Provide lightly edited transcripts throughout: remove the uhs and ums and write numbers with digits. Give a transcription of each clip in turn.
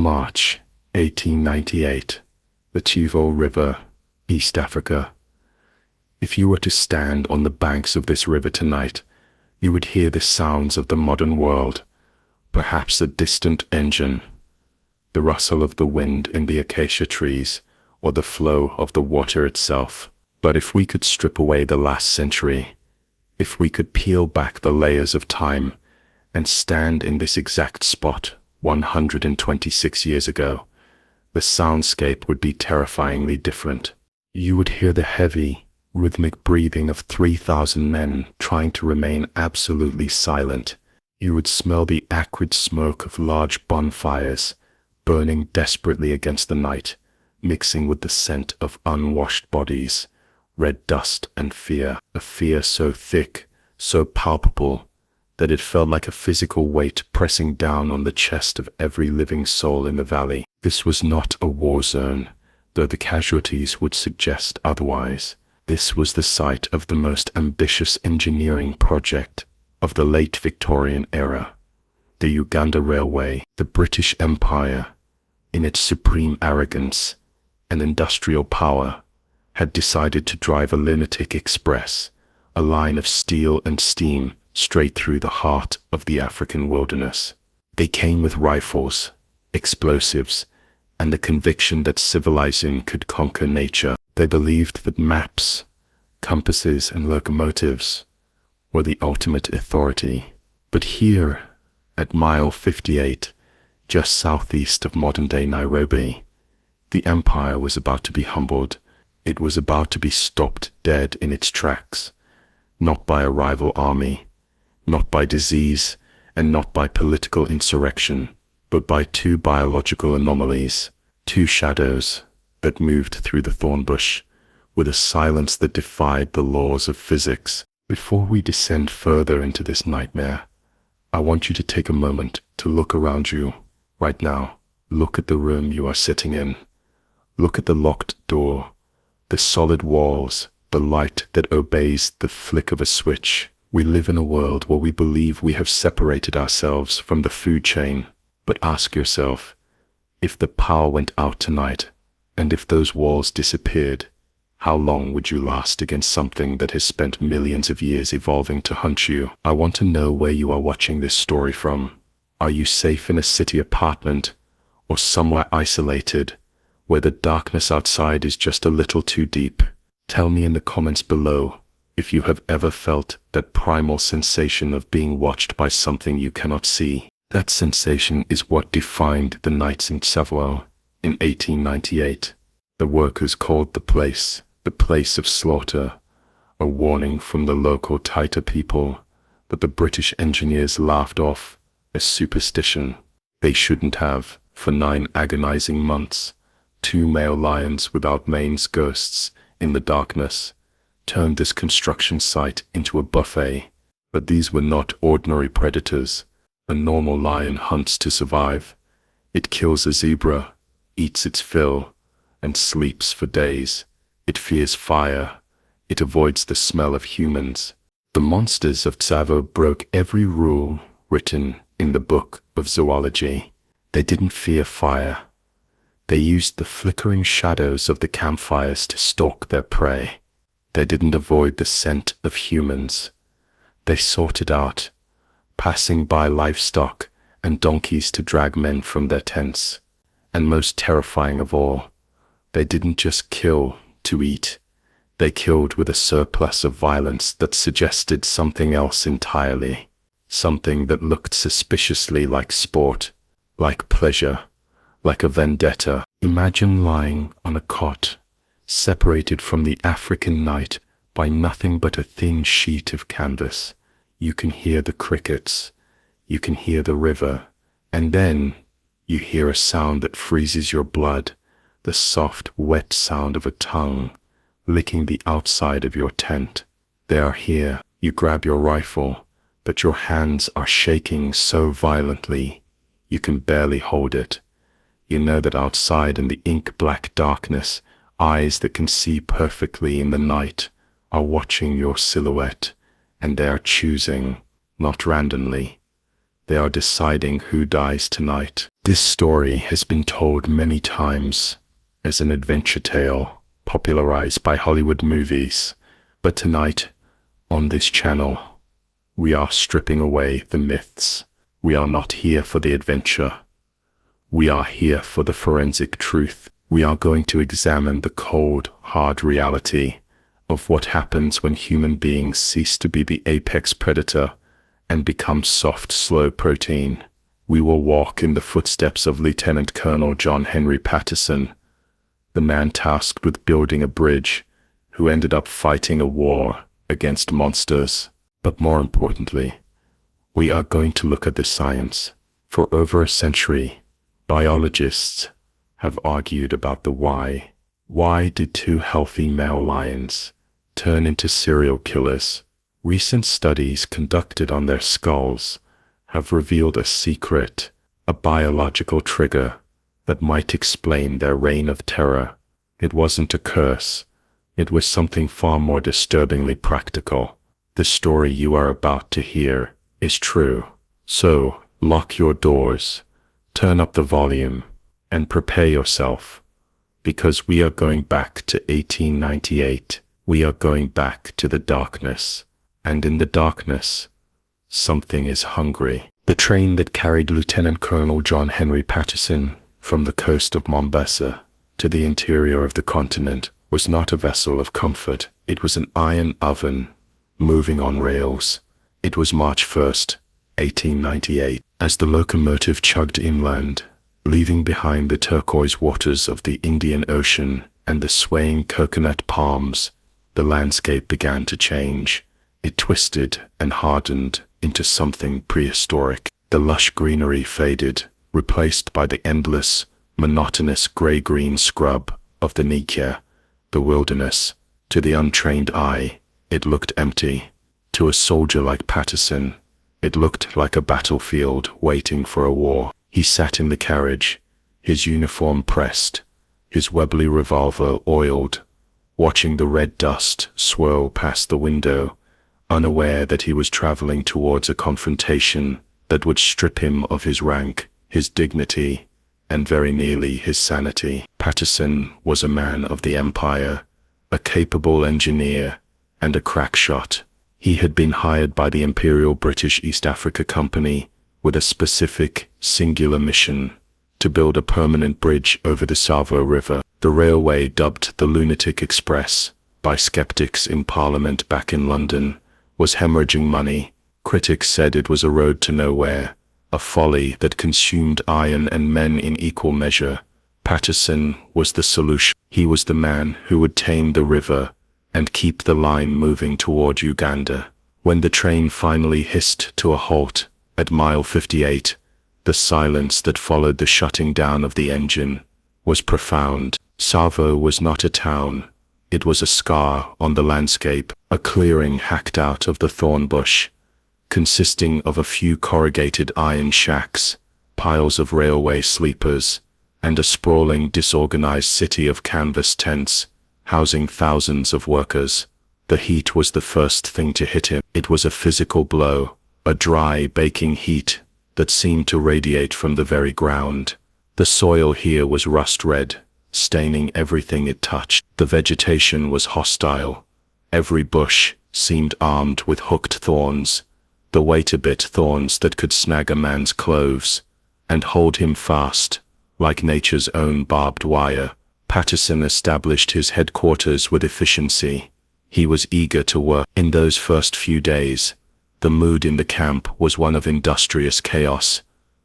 March 1898, the Tsavo River, East Africa. If you were to stand on the banks of this river tonight, you would hear the sounds of the modern world, perhaps a distant engine, the rustle of the wind in the acacia trees, or the flow of the water itself. But if we could strip away the last century, if we could peel back the layers of time and stand in this exact spot 126 years ago, the soundscape would be terrifyingly different. You would hear the heavy, rhythmic breathing of 3,000 men trying to remain absolutely silent. You would smell the acrid smoke of large bonfires burning desperately against the night, mixing with the scent of unwashed bodies, red dust and fear, a fear so thick, so palpable, that it felt like a physical weight pressing down on the chest of every living soul in the valley. This was not a war zone, though the casualties would suggest otherwise. This was the site of the most ambitious engineering project of the late Victorian era. The Uganda Railway, the British Empire, in its supreme arrogance and industrial power, had decided to drive a Lunatic Express, a line of steel and steam, straight through the heart of the African wilderness. They came with rifles, explosives, and the conviction that civilizing could conquer nature. They believed that maps, compasses, and locomotives were the ultimate authority. But here, at mile 58, just southeast of modern-day Nairobi, the empire was about to be humbled. It was about to be stopped dead in its tracks, not by a rival army, not by disease, and not by political insurrection, but by two biological anomalies, two shadows that moved through the thorn bush with a silence that defied the laws of physics. Before we descend further into this nightmare, I want you to take a moment to look around you right now. Look at the room you are sitting in. Look at the locked door, the solid walls, the light that obeys the flick of a switch. We live in a world where we believe we have separated ourselves from the food chain. But ask yourself, if the power went out tonight, and if those walls disappeared, how long would you last against something that has spent millions of years evolving to hunt you? I want to know where you are watching this story from. Are you safe in a city apartment, or somewhere isolated, where the darkness outside is just a little too deep? Tell me in the comments below if you have ever felt that primal sensation of being watched by something you cannot see. That sensation is what defined the nights in Tsavo in 1898. The workers called the place of slaughter, a warning from the local Taita people that the British engineers laughed off as superstition. They shouldn't have. For 9 agonizing months, 2 male lions without manes, ghosts in the darkness, turned this construction site into a buffet. But these were not ordinary predators. A normal lion hunts to survive. It kills a zebra, eats its fill, and sleeps for days. It fears fire. It avoids the smell of humans. The monsters of Tsavo broke every rule written in the book of zoology. They didn't fear fire. They used the flickering shadows of the campfires to stalk their prey. They didn't avoid the scent of humans. They sought it out, passing by livestock and donkeys to drag men from their tents. And most terrifying of all, they didn't just kill to eat. They killed with a surplus of violence that suggested something else entirely. Something that looked suspiciously like sport, like pleasure, like a vendetta. Imagine lying on a cot, separated from the African night by nothing but a thin sheet of canvas. You can hear the crickets, you can hear the river, and then you hear a sound that freezes your blood, the soft, wet sound of a tongue licking the outside of your tent. They are here. You grab your rifle, but your hands are shaking so violently you can barely hold it. You know that outside in the ink-black darkness, eyes that can see perfectly in the night are watching your silhouette, and they are choosing, not randomly. They are deciding who dies tonight. This story has been told many times as an adventure tale, popularized by Hollywood movies. But tonight, on this channel, we are stripping away the myths. We are not here for the adventure. We are here for the forensic truth. We are going to examine the cold, hard reality of what happens when human beings cease to be the apex predator and become soft, slow protein. We will walk in the footsteps of Lieutenant Colonel John Patterson, the man tasked with building a bridge, who ended up fighting a war against monsters. But more importantly, we are going to look at the science. For over a century, biologists have argued about the why. Why did two healthy male lions turn into serial killers? Recent studies conducted on their skulls have revealed a secret, a biological trigger that might explain their reign of terror. It wasn't a curse. It was something far more disturbingly practical. The story you are about to hear is true. So, lock your doors, turn up the volume, and prepare yourself, because we are going back to 1898. We are going back to the darkness, and in the darkness, something is hungry. The train that carried Lieutenant Colonel John Patterson from the coast of Mombasa to the interior of the continent was not a vessel of comfort. It was an iron oven moving on rails. It was March 1st, 1898, as the locomotive chugged inland, leaving behind the turquoise waters of the Indian Ocean and the swaying coconut palms. The landscape began to change. It twisted and hardened into something prehistoric. The lush greenery faded, replaced by the endless, monotonous gray-green scrub of the Nikia, the wilderness. To the untrained eye, it looked empty. To a soldier like Patterson, it looked like a battlefield waiting for a war. He sat in the carriage, his uniform pressed, his Webley revolver oiled, watching the red dust swirl past the window, unaware that he was traveling towards a confrontation that would strip him of his rank, his dignity, and very nearly his sanity. Patterson was a man of the empire, a capable engineer, and a crack shot. He had been hired by the Imperial British East Africa Company with a specific, singular mission: to build a permanent bridge over the Tsavo River. The railway, dubbed the Lunatic Express by skeptics in Parliament back in London, was hemorrhaging money. Critics said it was a road to nowhere, a folly that consumed iron and men in equal measure. Patterson was the solution. He was the man who would tame the river and keep the line moving toward Uganda. When the train finally hissed to a halt at mile 58, the silence that followed the shutting down of the engine was profound. Tsavo was not a town. It was a scar on the landscape, a clearing hacked out of the thorn bush, consisting of a few corrugated iron shacks, piles of railway sleepers, and a sprawling, disorganized city of canvas tents, housing thousands of workers. The heat was the first thing to hit him. It was a physical blow, a dry, baking heat that seemed to radiate from the very ground. The soil here was rust red, staining everything it touched. The vegetation was hostile. Every bush seemed armed with hooked thorns, the wait-a-bit thorns that could snag a man's clothes and hold him fast, like nature's own barbed wire. Patterson established his headquarters with efficiency. He was eager to work. In those first few days, the mood in the camp was one of industrious chaos.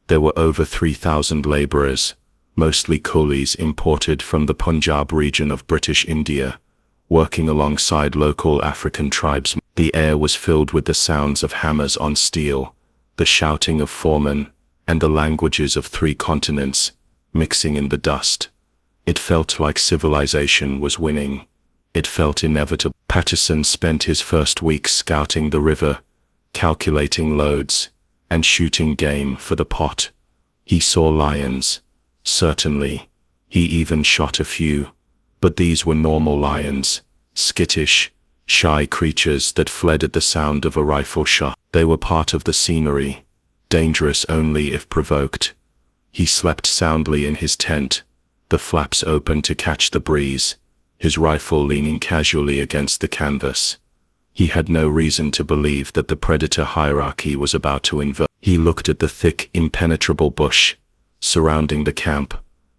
There were over 3,000 laborers, mostly coolies imported from the Punjab region of British India, working alongside local African tribesmen. The air was filled with the sounds of hammers on steel, the shouting of foremen, and the languages of 3 continents mixing in the dust. It felt like civilization was winning. It felt inevitable. Patterson spent his first week scouting the river, calculating loads, and shooting game for the pot. He saw lions, certainly. He even shot a few, but these were normal lions, skittish, shy creatures that fled at the sound of a rifle shot. They were part of the scenery, dangerous only if provoked. He slept soundly in his tent, the flaps open to catch the breeze, his rifle leaning casually against the canvas. He had no reason to believe that the predator hierarchy was about to invert. He looked at the thick, impenetrable bush surrounding the camp,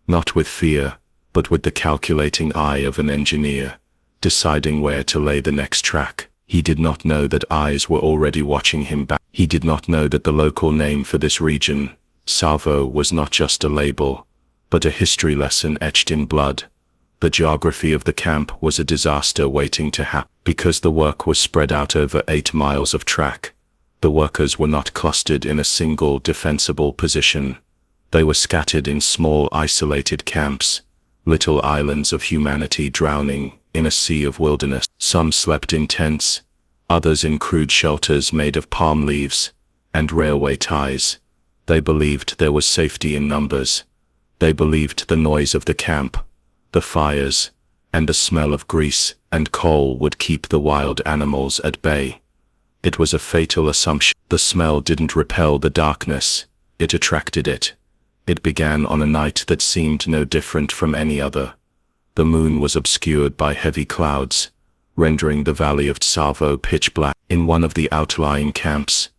not with fear, but with the calculating eye of an engineer, deciding where to lay the next track. He did not know that eyes were already watching him back. He did not know that the local name for this region, Tsavo, was not just a label, but a history lesson etched in blood. The geography of the camp was a disaster waiting to happen. Because the work was spread out over 8 miles of track, the workers were not clustered in a single defensible position. They were scattered in small isolated camps, little islands of humanity drowning in a sea of wilderness. Some slept in tents, others in crude shelters made of palm leaves and railway ties. They believed there was safety in numbers. They believed the noise of the camp, the fires, and the smell of grease and coal would keep the wild animals at bay. It was a fatal assumption. The smell didn't repel the darkness, it attracted it. It began on a night that seemed no different from any other. The moon was obscured by heavy clouds, rendering the valley of Tsavo pitch black. In one of the outlying camps,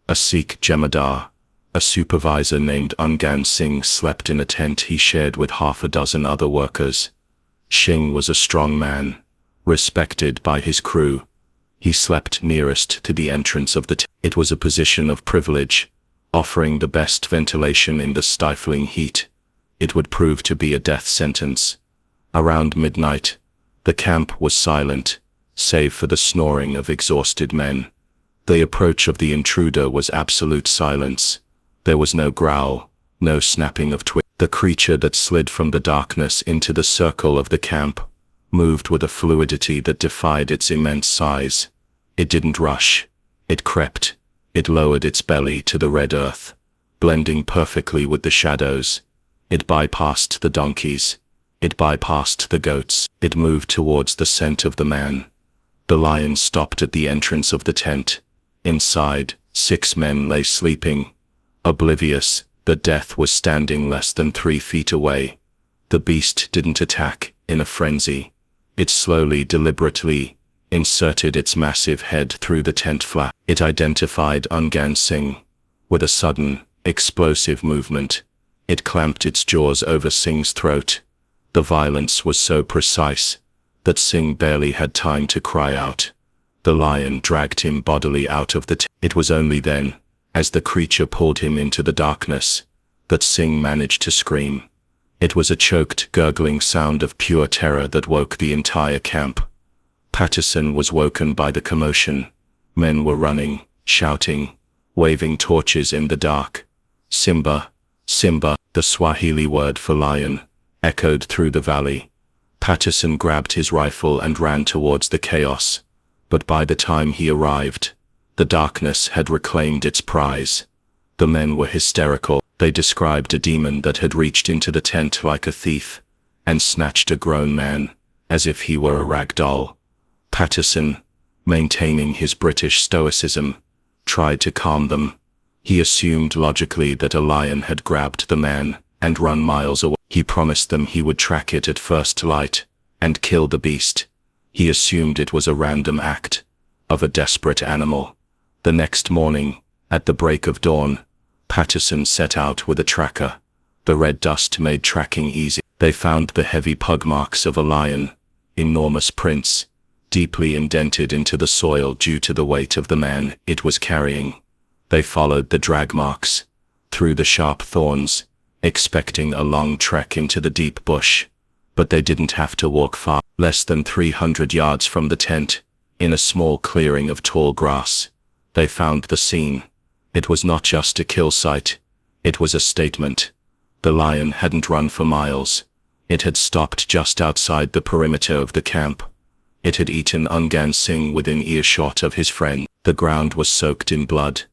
a Sikh jemadar, a supervisor named Ungan Singh, slept in a tent he shared with 6 other workers. Singh was a strong man, respected by his crew. He slept nearest to the entrance of the tent. It was a position of privilege, offering the best ventilation in the stifling heat. It would prove to be a death sentence. Around midnight, the camp was silent, save for the snoring of exhausted men. The approach of the intruder was absolute silence. There was no growl, no snapping of twigs. The creature that slid from the darkness into the circle of the camp moved with a fluidity that defied its immense size. It didn't rush. It crept. It lowered its belly to the red earth, blending perfectly with the shadows. It bypassed the donkeys. It bypassed the goats. It moved towards the scent of the man. The lion stopped at the entrance of the tent. Inside, 6 men lay sleeping, oblivious that death was standing less than 3 feet away. The beast didn't attack in a frenzy. It slowly, deliberately inserted its massive head through the tent flap. It identified Ungan Singh. With a sudden, explosive movement, it clamped its jaws over Singh's throat. The violence was so precise that Singh barely had time to cry out. The lion dragged him bodily out of the tent. It was only then, as the creature pulled him into the darkness, that Singh managed to scream. It was a choked, gurgling sound of pure terror that woke the entire camp. Patterson was woken by the commotion. Men were running, shouting, waving torches in the dark. Simba, Simba, the Swahili word for lion, echoed through the valley. Patterson grabbed his rifle and ran towards the chaos. But by the time he arrived, the darkness had reclaimed its prize. The men were hysterical. They described a demon that had reached into the tent like a thief and snatched a grown man, as if he were a rag doll. Patterson, maintaining his British stoicism, tried to calm them. He assumed logically that a lion had grabbed the man and run miles away. He promised them he would track it at first light and kill the beast. He assumed it was a random act of a desperate animal. The next morning, at the break of dawn, Patterson set out with a tracker. The red dust made tracking easy. They found the heavy pug marks of a lion, enormous prints, deeply indented into the soil due to the weight of the man it was carrying. They followed the drag marks, through the sharp thorns, expecting a long trek into the deep bush. But they didn't have to walk far. Less than 300 yards from the tent, in a small clearing of tall grass, they found the scene. It was not just a kill site, it was a statement. The lion hadn't run for miles. It had stopped just outside the perimeter of the camp. It had eaten Ungan Singh within earshot of his friend. The ground was soaked in blood.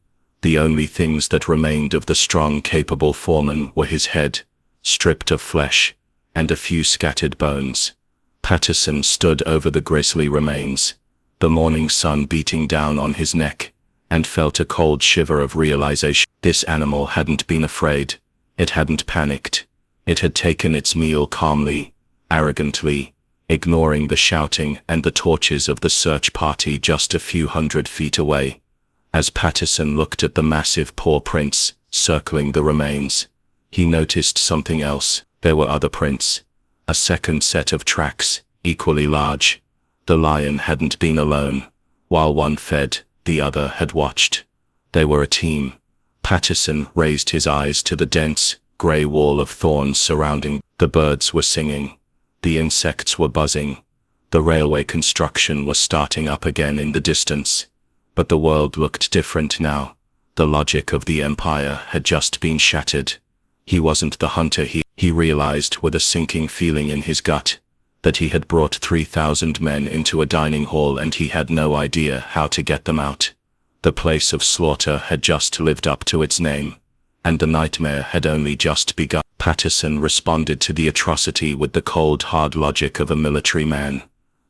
The only things that remained of the strong, capable foreman were his head, stripped of flesh, and a few scattered bones. Patterson stood over the grisly remains, the morning sun beating down on his neck and felt a cold shiver of realization. This animal hadn't been afraid. It hadn't panicked. It had taken its meal calmly, arrogantly, ignoring the shouting and the torches of the search party just a few 100 feet away. As Patterson looked at the massive paw prints circling the remains, he noticed something else. There were other prints. A second set of tracks, equally large. The lion hadn't been alone. While one fed, the other had watched. They were a team. Patterson raised his eyes to the dense, grey wall of thorns surrounding. The birds were singing. The insects were buzzing. The railway construction was starting up again in the distance. But the world looked different now. The logic of the empire had just been shattered. He wasn't the hunter he realized with a sinking feeling in his gut, that he had brought 3,000 men into a dining hall and he had no idea how to get them out. The place of slaughter had just lived up to its name, and the nightmare had only just begun. Patterson responded to the atrocity with the cold, hard logic of a military man.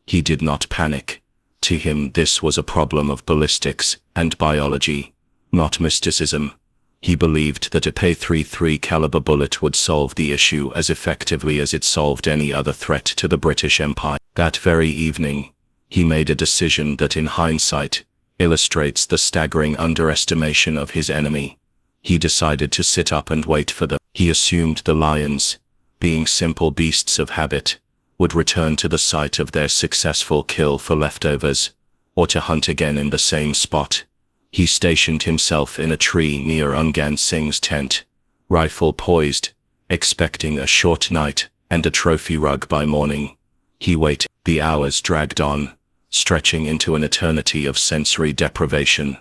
He did not panic. To him this was a problem of ballistics and biology, not mysticism. He believed that a .33 caliber bullet would solve the issue as effectively as it solved any other threat to the British Empire. That very evening, he made a decision that in hindsight illustrates the staggering underestimation of his enemy. He decided to sit up and wait for them. He assumed the lions, being simple beasts of habit, would return to the site of their successful kill for leftovers, or to hunt again in the same spot. He stationed himself in a tree near Ungan Singh's tent, rifle poised, expecting a short night and a trophy rug by morning. He waited. The hours dragged on, stretching into an eternity of sensory deprivation.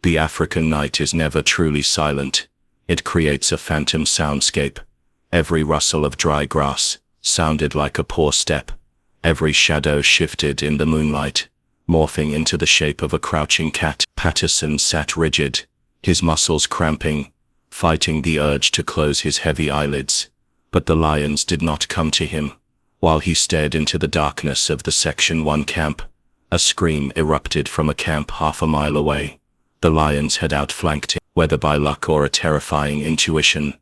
The African night is never truly silent. It creates a phantom soundscape. Every rustle of dry grass sounded like a poor step. Every shadow shifted in the moonlight, morphing into the shape of a crouching cat. Patterson sat rigid, his muscles cramping, fighting the urge to close his heavy eyelids. But the lions did not come to him. While he stared into the darkness of the Section 1 camp, a scream erupted from a camp half a mile away. The lions had outflanked him. Whether by luck or a terrifying intuition,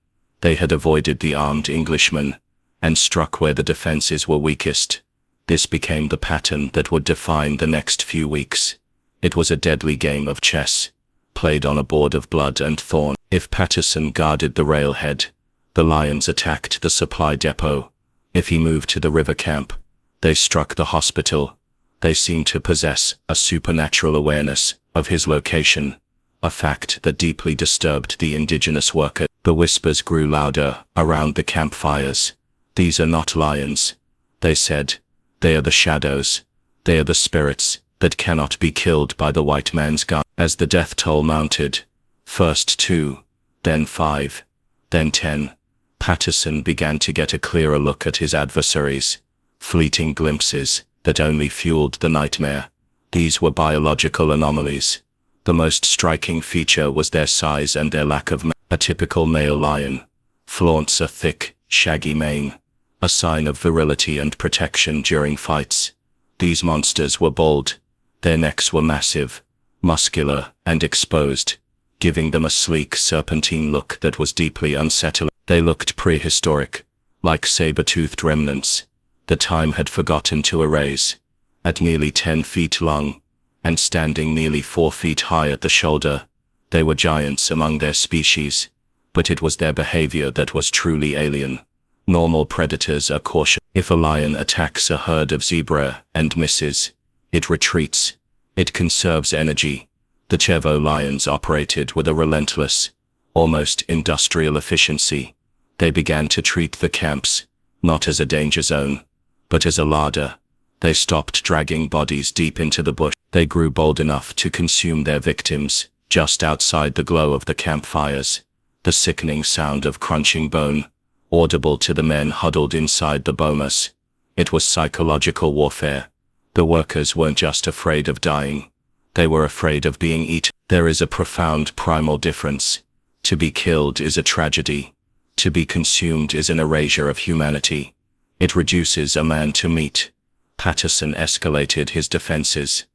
they had avoided the armed Englishmen, and struck where the defenses were weakest. This became the pattern that would define the next few weeks. It was a deadly game of chess, played on a board of blood and thorn. If Patterson guarded the railhead, the lions attacked the supply depot. If he moved to the river camp, they struck the hospital. They seemed to possess a supernatural awareness of his location, a fact that deeply disturbed the indigenous worker. The whispers grew louder around the campfires. "These are not lions," they said. "They are the shadows. They are the spirits that cannot be killed by the white man's gun." As the death toll mounted, first 2, then 5, then 10, Patterson began to get a clearer look at his adversaries. Fleeting glimpses that only fueled the nightmare. These were biological anomalies. The most striking feature was their size and their lack of a typical male lion flaunts a thick, shaggy mane, a sign of virility and protection during fights. These monsters were bold. Their necks were massive, muscular, and exposed, giving them a sleek, serpentine look that was deeply unsettling. They looked prehistoric, like saber-toothed remnants that time had forgotten to erase. At nearly 10 feet long, and standing nearly 4 feet high at the shoulder, they were giants among their species, but it was their behavior that was truly alien. Normal predators are cautious. If a lion attacks a herd of zebra and misses, it retreats. It conserves energy. The Tsavo lions operated with a relentless, almost industrial efficiency. They began to treat the camps, not as a danger zone, but as a larder. They stopped dragging bodies deep into the bush. They grew bold enough to consume their victims, just outside the glow of the campfires. The sickening sound of crunching bone, audible to the men huddled inside the bomas. It was psychological warfare. The workers weren't just afraid of dying. They were afraid of being eaten. There is a profound primal difference. To be killed is a tragedy. To be consumed is an erasure of humanity. It reduces a man to meat. Patterson escalated his defenses.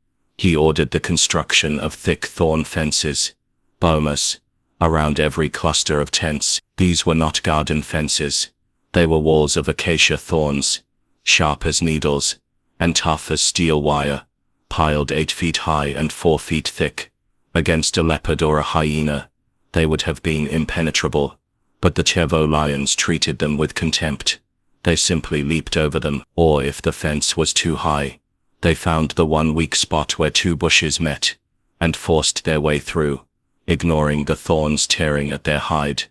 He ordered the construction of thick thorn fences, bomas, around every cluster of tents. These were not garden fences. They were walls of acacia thorns, sharp as needles, and tough as steel wire, piled 8 feet high and 4 feet thick. Against a leopard or a hyena, they would have been impenetrable, but the Tsavo lions treated them with contempt. They simply leaped over them, or if the fence was too high, they found the one weak spot where 2 bushes met, and forced their way through, ignoring the thorns tearing at their hide.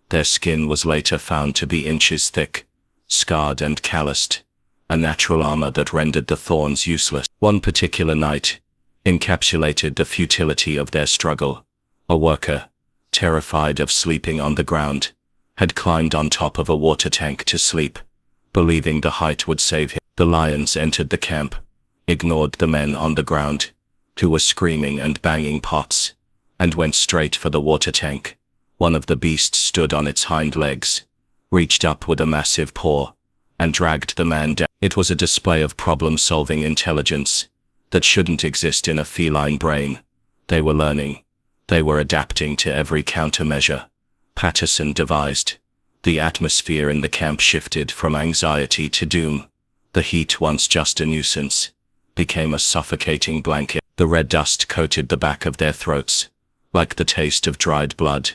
Their skin was later found to be inches thick, scarred and calloused, a natural armor that rendered the thorns useless. One particular night encapsulated the futility of their struggle. A worker, terrified of sleeping on the ground, had climbed on top of a water tank to sleep, believing the height would save him. The lions entered the camp, ignored the men on the ground, who were screaming and banging pots, and went straight for the water tank. One of the beasts stood on its hind legs, reached up with a massive paw, and dragged the man down. It was a display of problem-solving intelligence that shouldn't exist in a feline brain. They were learning. They were adapting to every countermeasure Patterson devised. The atmosphere in the camp shifted from anxiety to doom. The heat, once just a nuisance, became a suffocating blanket. The red dust coated the back of their throats, like the taste of dried blood.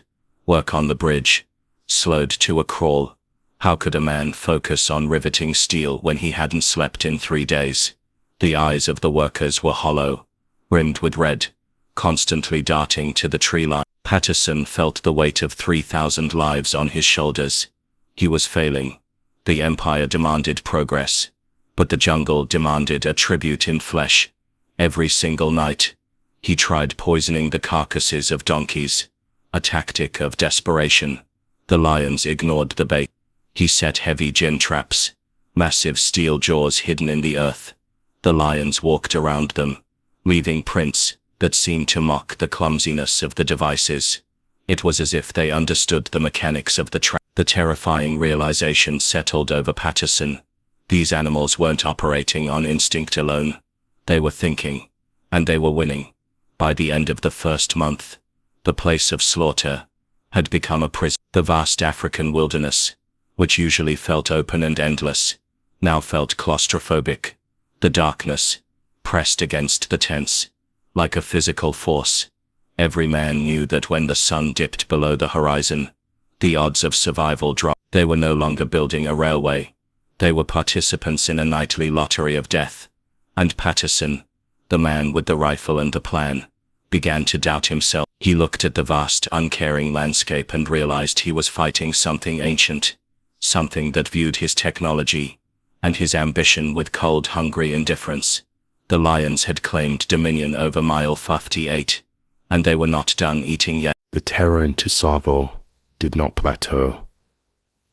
Work on the bridge slowed to a crawl. How could a man focus on riveting steel when he hadn't slept in 3 days? The eyes of the workers were hollow, rimmed with red, constantly darting to the tree line. Patterson felt the weight of 3,000 lives on his shoulders. He was failing. The empire demanded progress, but the jungle demanded a tribute in flesh. Every single night, he tried poisoning the carcasses of donkeys, a tactic of desperation. The lions ignored the bait. He set heavy gin traps, massive steel jaws hidden in the earth. The lions walked around them, leaving prints that seemed to mock the clumsiness of the devices. It was as if they understood the mechanics of the trap. The terrifying realization settled over Patterson. These animals weren't operating on instinct alone. They were thinking, and they were winning. By the end of the first month, the place of slaughter had become a prison. The vast African wilderness, which usually felt open and endless, now felt claustrophobic. The darkness pressed against the tents like a physical force. Every man knew that when the sun dipped below the horizon, the odds of survival dropped. They were no longer building a railway. They were participants in a nightly lottery of death. And Patterson, the man with the rifle and the plan, began to doubt himself. He looked at the vast, uncaring landscape and realized he was fighting something ancient, something that viewed his technology and his ambition with cold, hungry indifference. The lions had claimed dominion over Mile 58, and they were not done eating yet. The terror in Tsavo did not plateau.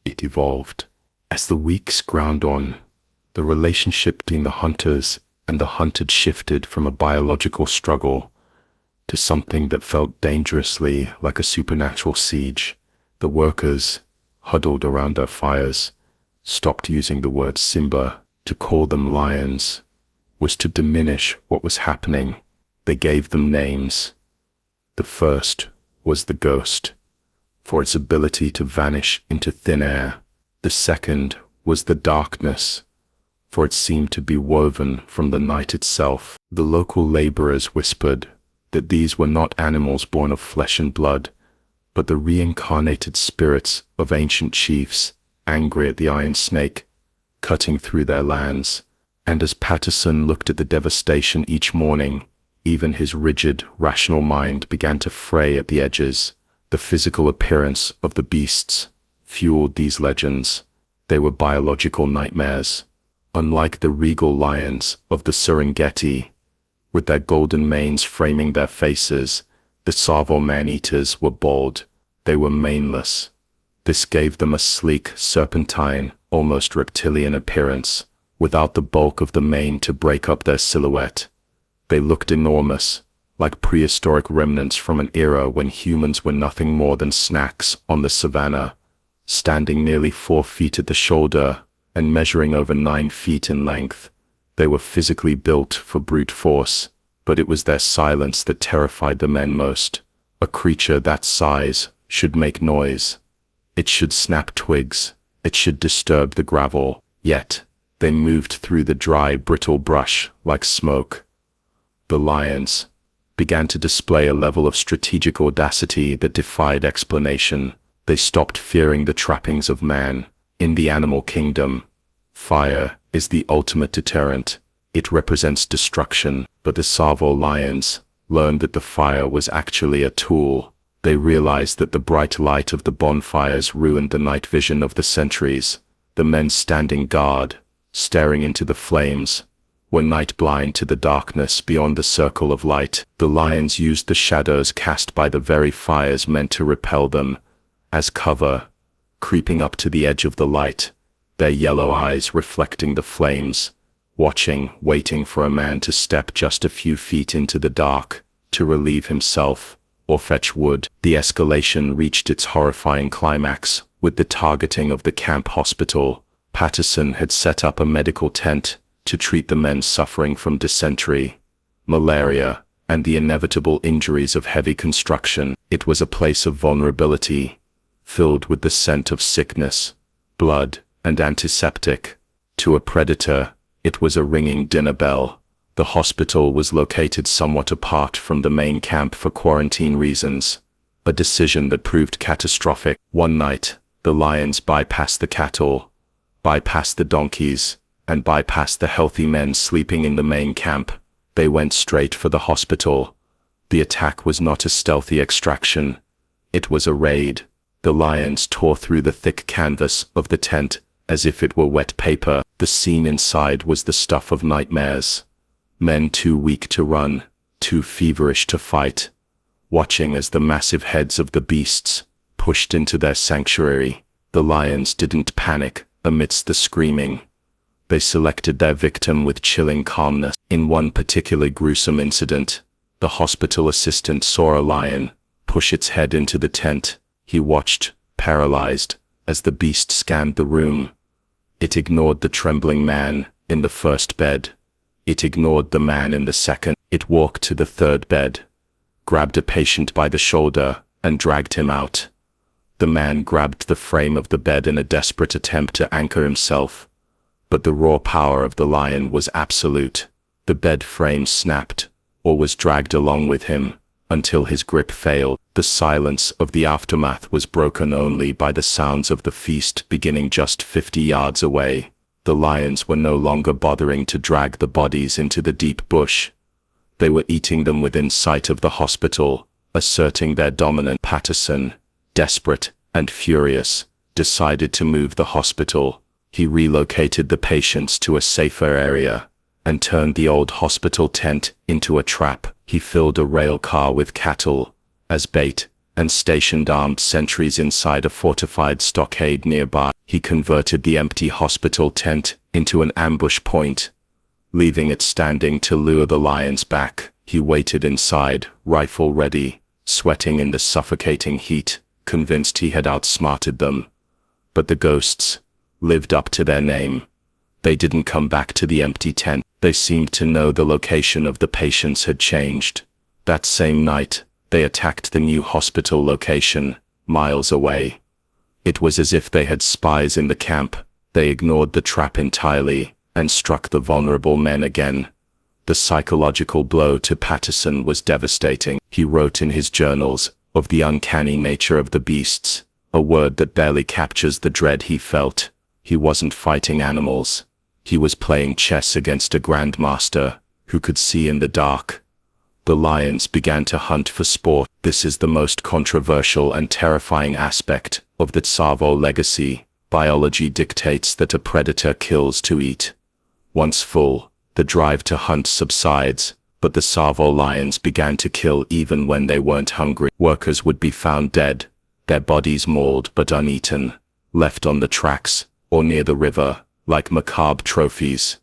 It evolved. As the weeks ground on, the relationship between the hunters and the hunted shifted from a biological struggle to something that felt dangerously like a supernatural siege. The workers, huddled around their fires, stopped using the word Simba. To call them lions was to diminish what was happening. They gave them names. The first was the ghost, for its ability to vanish into thin air. The second was the darkness, for it seemed to be woven from the night itself. The local laborers whispered that these were not animals born of flesh and blood, but the reincarnated spirits of ancient chiefs, angry at the iron snake, cutting through their lands. And as Patterson looked at the devastation each morning, even his rigid, rational mind began to fray at the edges. The physical appearance of the beasts fueled these legends. They were biological nightmares. Unlike the regal lions of the Serengeti, with their golden manes framing their faces, the Tsavo Man-Eaters were bald. They were maneless. This gave them a sleek, serpentine, almost reptilian appearance, without the bulk of the mane to break up their silhouette. They looked enormous, like prehistoric remnants from an era when humans were nothing more than snacks on the savannah. Standing nearly 4 feet at the shoulder and measuring over 9 feet in length, they were physically built for brute force. But it was their silence that terrified the men most. A creature that size should make noise. It should snap twigs. It should disturb the gravel. Yet, they moved through the dry, brittle brush like smoke. The lions began to display a level of strategic audacity that defied explanation. They stopped fearing the trappings of man. In the animal kingdom, fire is the ultimate deterrent. It represents destruction, but the Tsavo lions learned that the fire was actually a tool. They realized that the bright light of the bonfires ruined the night vision of the sentries. The men standing guard, staring into the flames, were night blind to the darkness beyond the circle of light. The lions used the shadows cast by the very fires meant to repel them as cover, creeping up to the edge of the light, their yellow eyes reflecting the flames, watching, waiting for a man to step just a few feet into the dark, to relieve himself, or fetch wood. The escalation reached its horrifying climax with the targeting of the camp hospital. Patterson had set up a medical tent to treat the men suffering from dysentery, malaria, and the inevitable injuries of heavy construction. It was a place of vulnerability, filled with the scent of sickness, blood, and antiseptic. To a predator, it was a ringing dinner bell. The hospital was located somewhat apart from the main camp for quarantine reasons, a decision that proved catastrophic. One night, the lions bypassed the cattle, bypassed the donkeys, and bypassed the healthy men sleeping in the main camp. They went straight for the hospital. The attack was not a stealthy extraction. It was a raid. The lions tore through the thick canvas of the tent as if it were wet paper. The scene inside was the stuff of nightmares. Men too weak to run, too feverish to fight, watching as the massive heads of the beasts pushed into their sanctuary. The lions didn't panic amidst the screaming. They selected their victim with chilling calmness. In one particularly gruesome incident, the hospital assistant saw a lion push its head into the tent. He watched, paralyzed, as the beast scanned the room. It ignored the trembling man in the first bed. It ignored the man in the second. It walked to the third bed, grabbed a patient by the shoulder, and dragged him out. The man grabbed the frame of the bed in a desperate attempt to anchor himself, but the raw power of the lion was absolute. The bed frame snapped, or was dragged along with him, until his grip failed. The silence of the aftermath was broken only by the sounds of the feast beginning just 50 yards away. The lions were no longer bothering to drag the bodies into the deep bush. They were eating them within sight of the hospital, asserting their dominance. Patterson, desperate and furious, decided to move the hospital. He relocated the patients to a safer area and turned the old hospital tent into a trap. He filled a rail car with cattle as bait and stationed armed sentries inside a fortified stockade nearby. He converted the empty hospital tent into an ambush point, leaving it standing to lure the lions back. He waited inside, rifle ready, sweating in the suffocating heat, convinced he had outsmarted them. But the ghosts lived up to their name. They didn't come back to the empty tent. They seemed to know the location of the patients had changed. That same night, they attacked the new hospital location, miles away. It was as if they had spies in the camp. They ignored the trap entirely and struck the vulnerable men again. The psychological blow to Patterson was devastating. He wrote in his journals of the uncanny nature of the beasts, a word that barely captures the dread he felt. He wasn't fighting animals. He was playing chess against a grandmaster who could see in the dark. The lions began to hunt for sport. This is the most controversial and terrifying aspect of the Tsavo legacy. Biology dictates that a predator kills to eat. Once full, the drive to hunt subsides, but the Tsavo lions began to kill even when they weren't hungry. Workers would be found dead, their bodies mauled but uneaten, left on the tracks or near the river, like macabre trophies.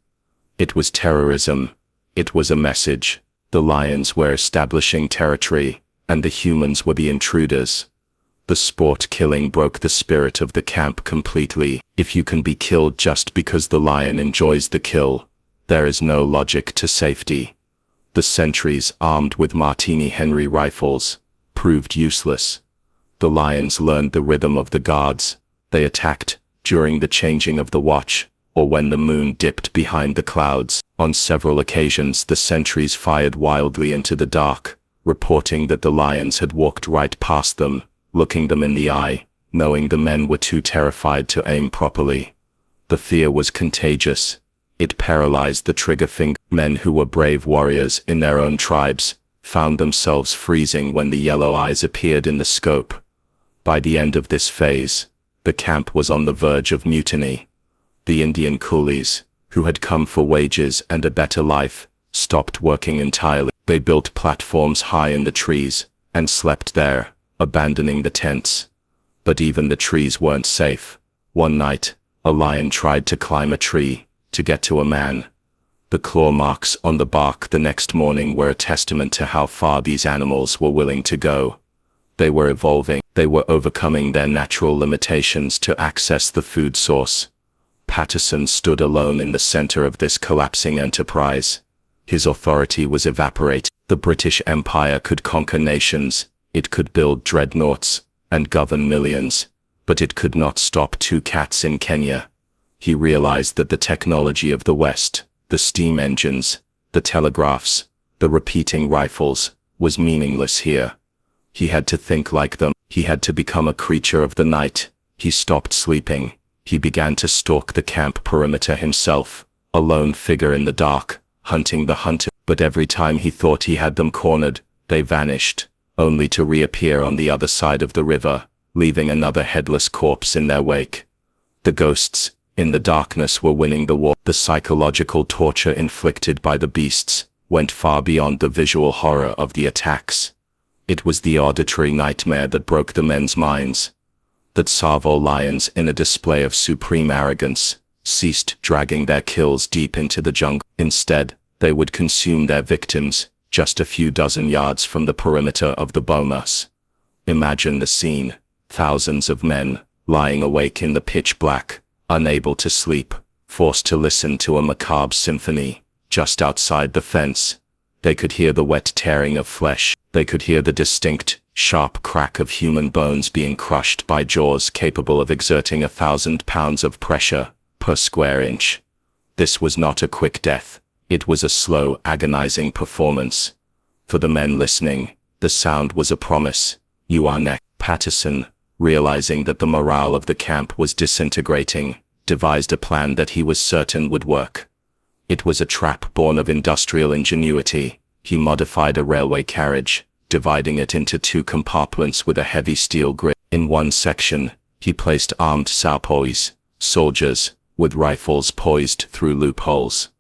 It was terrorism. It was a message. The lions were establishing territory, and the humans were the intruders. The sport killing broke the spirit of the camp completely. If you can be killed just because the lion enjoys the kill, there is no logic to safety. The sentries, armed with Martini Henry rifles, proved useless. The lions learned the rhythm of the guards. They attacked during the changing of the watch, or when the moon dipped behind the clouds. On several occasions the sentries fired wildly into the dark, reporting that the lions had walked right past them, looking them in the eye, knowing the men were too terrified to aim properly. The fear was contagious. It paralyzed the trigger finger. Men who were brave warriors in their own tribes found themselves freezing when the yellow eyes appeared in the scope. By the end of this phase, the camp was on the verge of mutiny. The Indian coolies, who had come for wages and a better life, stopped working entirely. They built platforms high in the trees and slept there, abandoning the tents. But even the trees weren't safe. One night, a lion tried to climb a tree to get to a man. The claw marks on the bark the next morning were a testament to how far these animals were willing to go. They were evolving. They were overcoming their natural limitations to access the food source. Patterson stood alone in the center of this collapsing enterprise. His authority was evaporating. The British Empire could conquer nations, it could build dreadnoughts, and govern millions, but it could not stop two cats in Kenya. He realized that the technology of the West, the steam engines, the telegraphs, the repeating rifles, was meaningless here. He had to think like them. He had to become a creature of the night. He stopped sleeping. He began to stalk the camp perimeter himself, a lone figure in the dark, hunting the hunter. But every time he thought he had them cornered, they vanished, only to reappear on the other side of the river, leaving another headless corpse in their wake. The ghosts, in the darkness, were winning the war. The psychological torture inflicted by the beasts went far beyond the visual horror of the attacks. It was the auditory nightmare that broke the men's minds. The Tsavo lions, in a display of supreme arrogance, ceased dragging their kills deep into the jungle. Instead, they would consume their victims just a few dozen yards from the perimeter of the bomas. Imagine the scene: thousands of men, lying awake in the pitch black, unable to sleep, forced to listen to a macabre symphony. Just outside the fence, they could hear the wet tearing of flesh. They could hear the distinct, sharp crack of human bones being crushed by jaws capable of exerting 1,000 pounds of pressure per square inch. This was not a quick death. It was a slow, agonizing performance. For the men listening, the sound was a promise. You are next. Patterson, realizing that the morale of the camp was disintegrating, devised a plan that he was certain would work. It was a trap born of industrial ingenuity. He modified a railway carriage, dividing it into two compartments with a heavy steel grille. In one section, he placed armed sepoys, soldiers, with rifles poised through loopholes.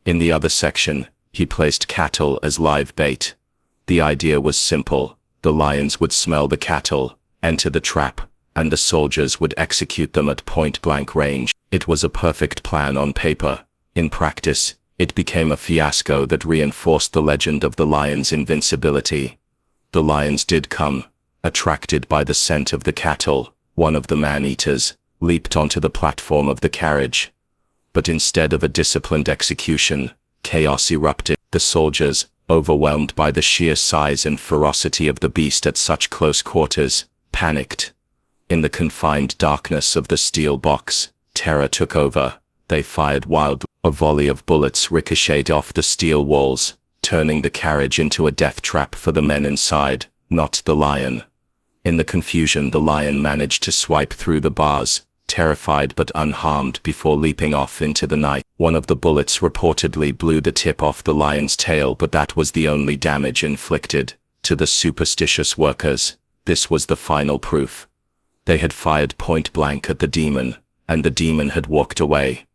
In the other section, he placed cattle as live bait. The idea was simple: the lions would smell the cattle, enter the trap, and the soldiers would execute them at point-blank range. It was a perfect plan on paper. In practice, it became a fiasco that reinforced the legend of the lion's invincibility. The lions did come. Attracted by the scent of the cattle, one of the man-eaters leaped onto the platform of the carriage. But instead of a disciplined execution, chaos erupted. The soldiers, overwhelmed by the sheer size and ferocity of the beast at such close quarters, panicked. In the confined darkness of the steel box, terror took over. They fired wildly. A volley of bullets ricocheted off the steel walls, turning the carriage into a death trap for the men inside, not the lion. In the confusion, the lion managed to swipe through the bars, terrified but unharmed, before leaping off into the night. One of the bullets reportedly blew the tip off the lion's tail, but that was the only damage inflicted. To the superstitious workers, this was the final proof. They had fired point blank at the demon, and the demon had walked away.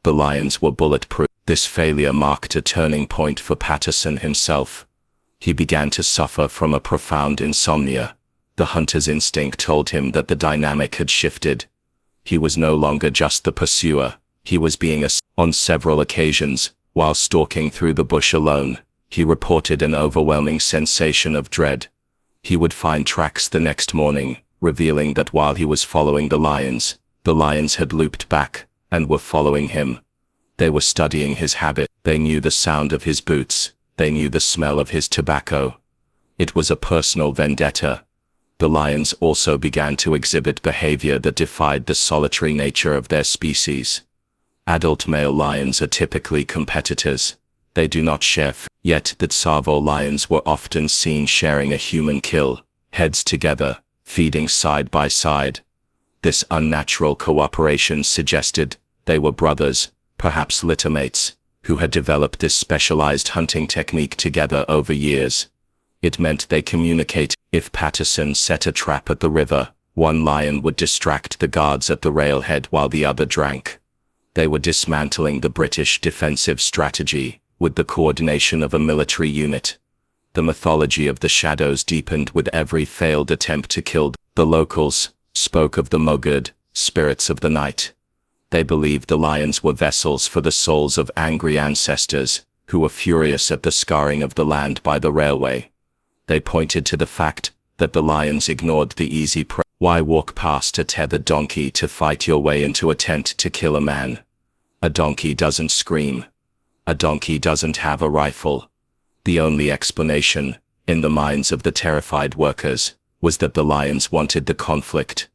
The lions were bulletproof. This failure marked a turning point for Patterson himself. He began to suffer from a profound insomnia. The hunter's instinct told him that the dynamic had shifted. He was no longer just the pursuer. He was being On several occasions, while stalking through the bush alone, he reported an overwhelming sensation of dread. He would find tracks the next morning, revealing that while he was following the lions had looped back and were following him. They were studying his habit. They knew the sound of his boots. They knew the smell of his tobacco. It was a personal vendetta. The lions also began to exhibit behavior that defied the solitary nature of their species. Adult male lions are typically competitors. They do not share, yet the Tsavo lions were often seen sharing a human kill, heads together, feeding side by side. This unnatural cooperation suggested they were brothers, perhaps littermates, who had developed this specialized hunting technique together over years. It meant they communicate. If Patterson set a trap at the river, one lion would distract the guards at the railhead while the other drank. They were dismantling the British defensive strategy with the coordination of a military unit. The mythology of the shadows deepened with every failed attempt to kill. The locals spoke of the Mogud, spirits of the night. They believed the lions were vessels for the souls of angry ancestors, who were furious at the scarring of the land by the railway. They pointed to the fact that the lions ignored the easy prey. Why walk past a tethered donkey to fight your way into a tent to kill a man? A donkey doesn't scream. A donkey doesn't have a rifle. The only explanation, in the minds of the terrified workers, was that the lions wanted the conflict.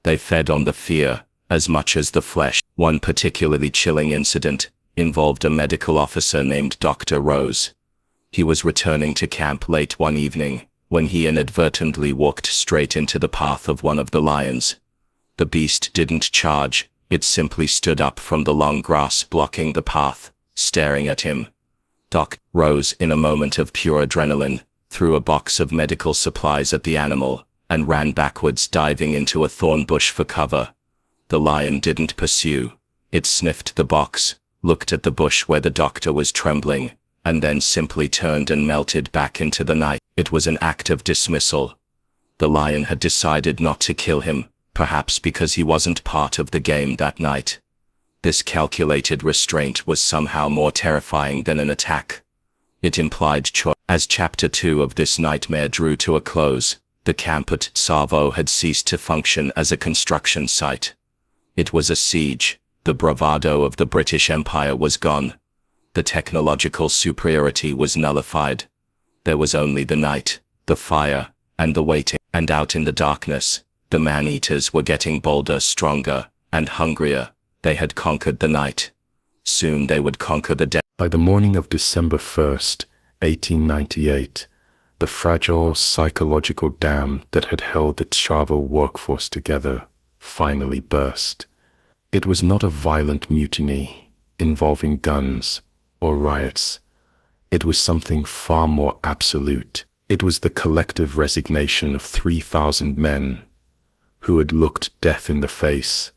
They fed on the fear, as much as the flesh. One particularly chilling incident involved a medical officer named Dr. Rose. He was returning to camp late one evening, when he inadvertently walked straight into the path of one of the lions. The beast didn't charge, it simply stood up from the long grass blocking the path, staring at him. Doc Rose, in a moment of pure adrenaline, threw a box of medical supplies at the animal, and ran backwards, diving into a thorn bush for cover. The lion didn't pursue. It sniffed the box, looked at the bush where the doctor was trembling, and then simply turned and melted back into the night. It was an act of dismissal. The lion had decided not to kill him, perhaps because he wasn't part of the game that night. This calculated restraint was somehow more terrifying than an attack. It implied choice. As Chapter 2 of this nightmare drew to a close, the camp at Tsavo had ceased to function as a construction site. It was a siege. The bravado of the British Empire was gone. The technological superiority was nullified. There was only the night, the fire, and the waiting. And out in the darkness, the man-eaters were getting bolder, stronger, and hungrier. They had conquered the night. Soon they would conquer the dead. By the morning of December 1st, 1898, the fragile psychological dam that had held the Tsavo workforce together finally burst. It was not a violent mutiny involving guns or riots. It was something far more absolute. It was the collective resignation of 3,000 men who had looked death in the face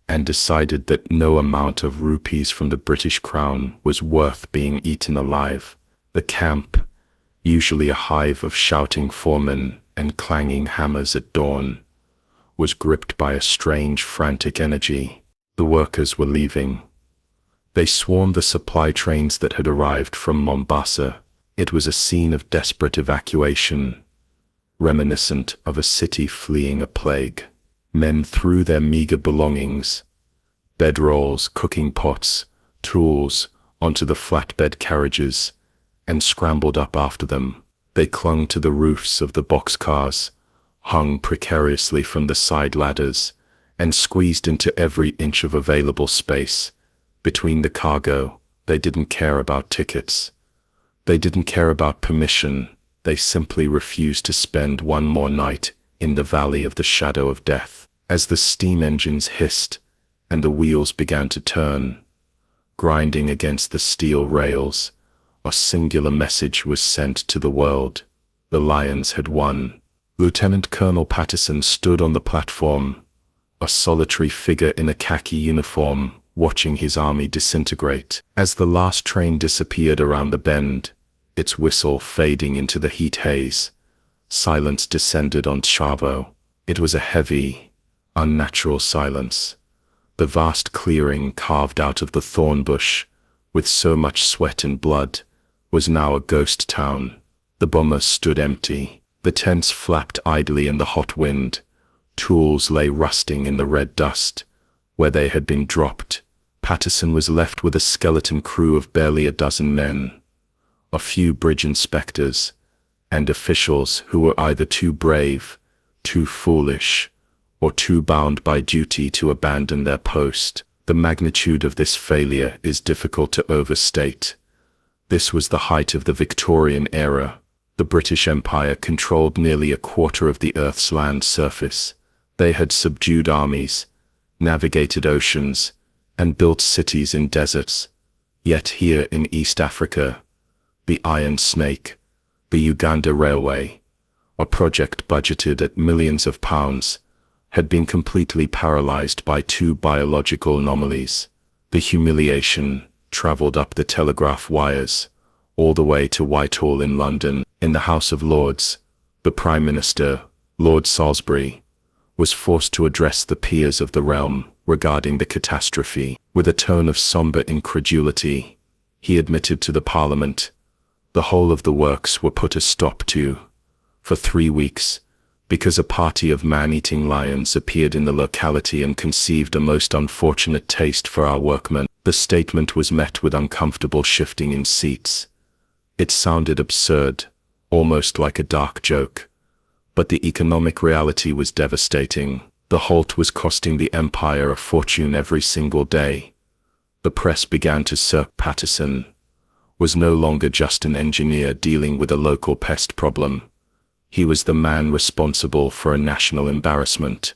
and decided that no amount of rupees from the British Crown was worth being eaten alive. The camp, usually a hive of shouting foremen and clanging hammers at dawn, was gripped by a strange, frantic energy. The workers were leaving. They swarmed the supply trains that had arrived from Mombasa. It was a scene of desperate evacuation, reminiscent of a city fleeing a plague. Men threw their meager belongings, bedrolls, cooking pots, tools, onto the flatbed carriages, and scrambled up after them. They clung to the roofs of the boxcars, hung precariously from the side ladders, and squeezed into every inch of available space. Between the cargo, they didn't care about tickets. They didn't care about permission. They simply refused to spend one more night in the valley of the shadow of death. As the steam engines hissed and the wheels began to turn, grinding against the steel rails, a singular message was sent to the world. The lions had won. Lieutenant Colonel Patterson stood on the platform, a solitary figure in a khaki uniform, watching his army disintegrate. As the last train disappeared around the bend, its whistle fading into the heat haze, silence descended on Tsavo. It was a heavy, unnatural silence. The vast clearing carved out of the thorn bush, with so much sweat and blood, was now a ghost town. The bombers stood empty. The tents flapped idly in the hot wind. Tools lay rusting in the red dust, where they had been dropped. Patterson was left with a skeleton crew of barely a dozen men. A few bridge inspectors and officials who were either too brave, too foolish, or too bound by duty to abandon their post. The magnitude of this failure is difficult to overstate. This was the height of the Victorian era. The British Empire controlled nearly a quarter of the Earth's land surface. They had subdued armies, navigated oceans, and built cities in deserts. Yet here in East Africa, the Iron Snake, the Uganda Railway, a project budgeted at millions of pounds, had been completely paralyzed by two biological anomalies. The humiliation traveled up the telegraph wires, all the way to Whitehall in London. In the House of Lords, the Prime Minister, Lord Salisbury, was forced to address the peers of the realm regarding the catastrophe. With a tone of somber incredulity, he admitted to the Parliament, the whole of the works were put a stop to, for 3 weeks, because a party of man-eating lions appeared in the locality and conceived a most unfortunate taste for our workmen. The statement was met with uncomfortable shifting in seats. It sounded absurd, almost like a dark joke. But the economic reality was devastating. The halt was costing the empire a fortune every single day. The press began to circle. Patterson was no longer just an engineer dealing with a local pest problem. He was the man responsible for a national embarrassment.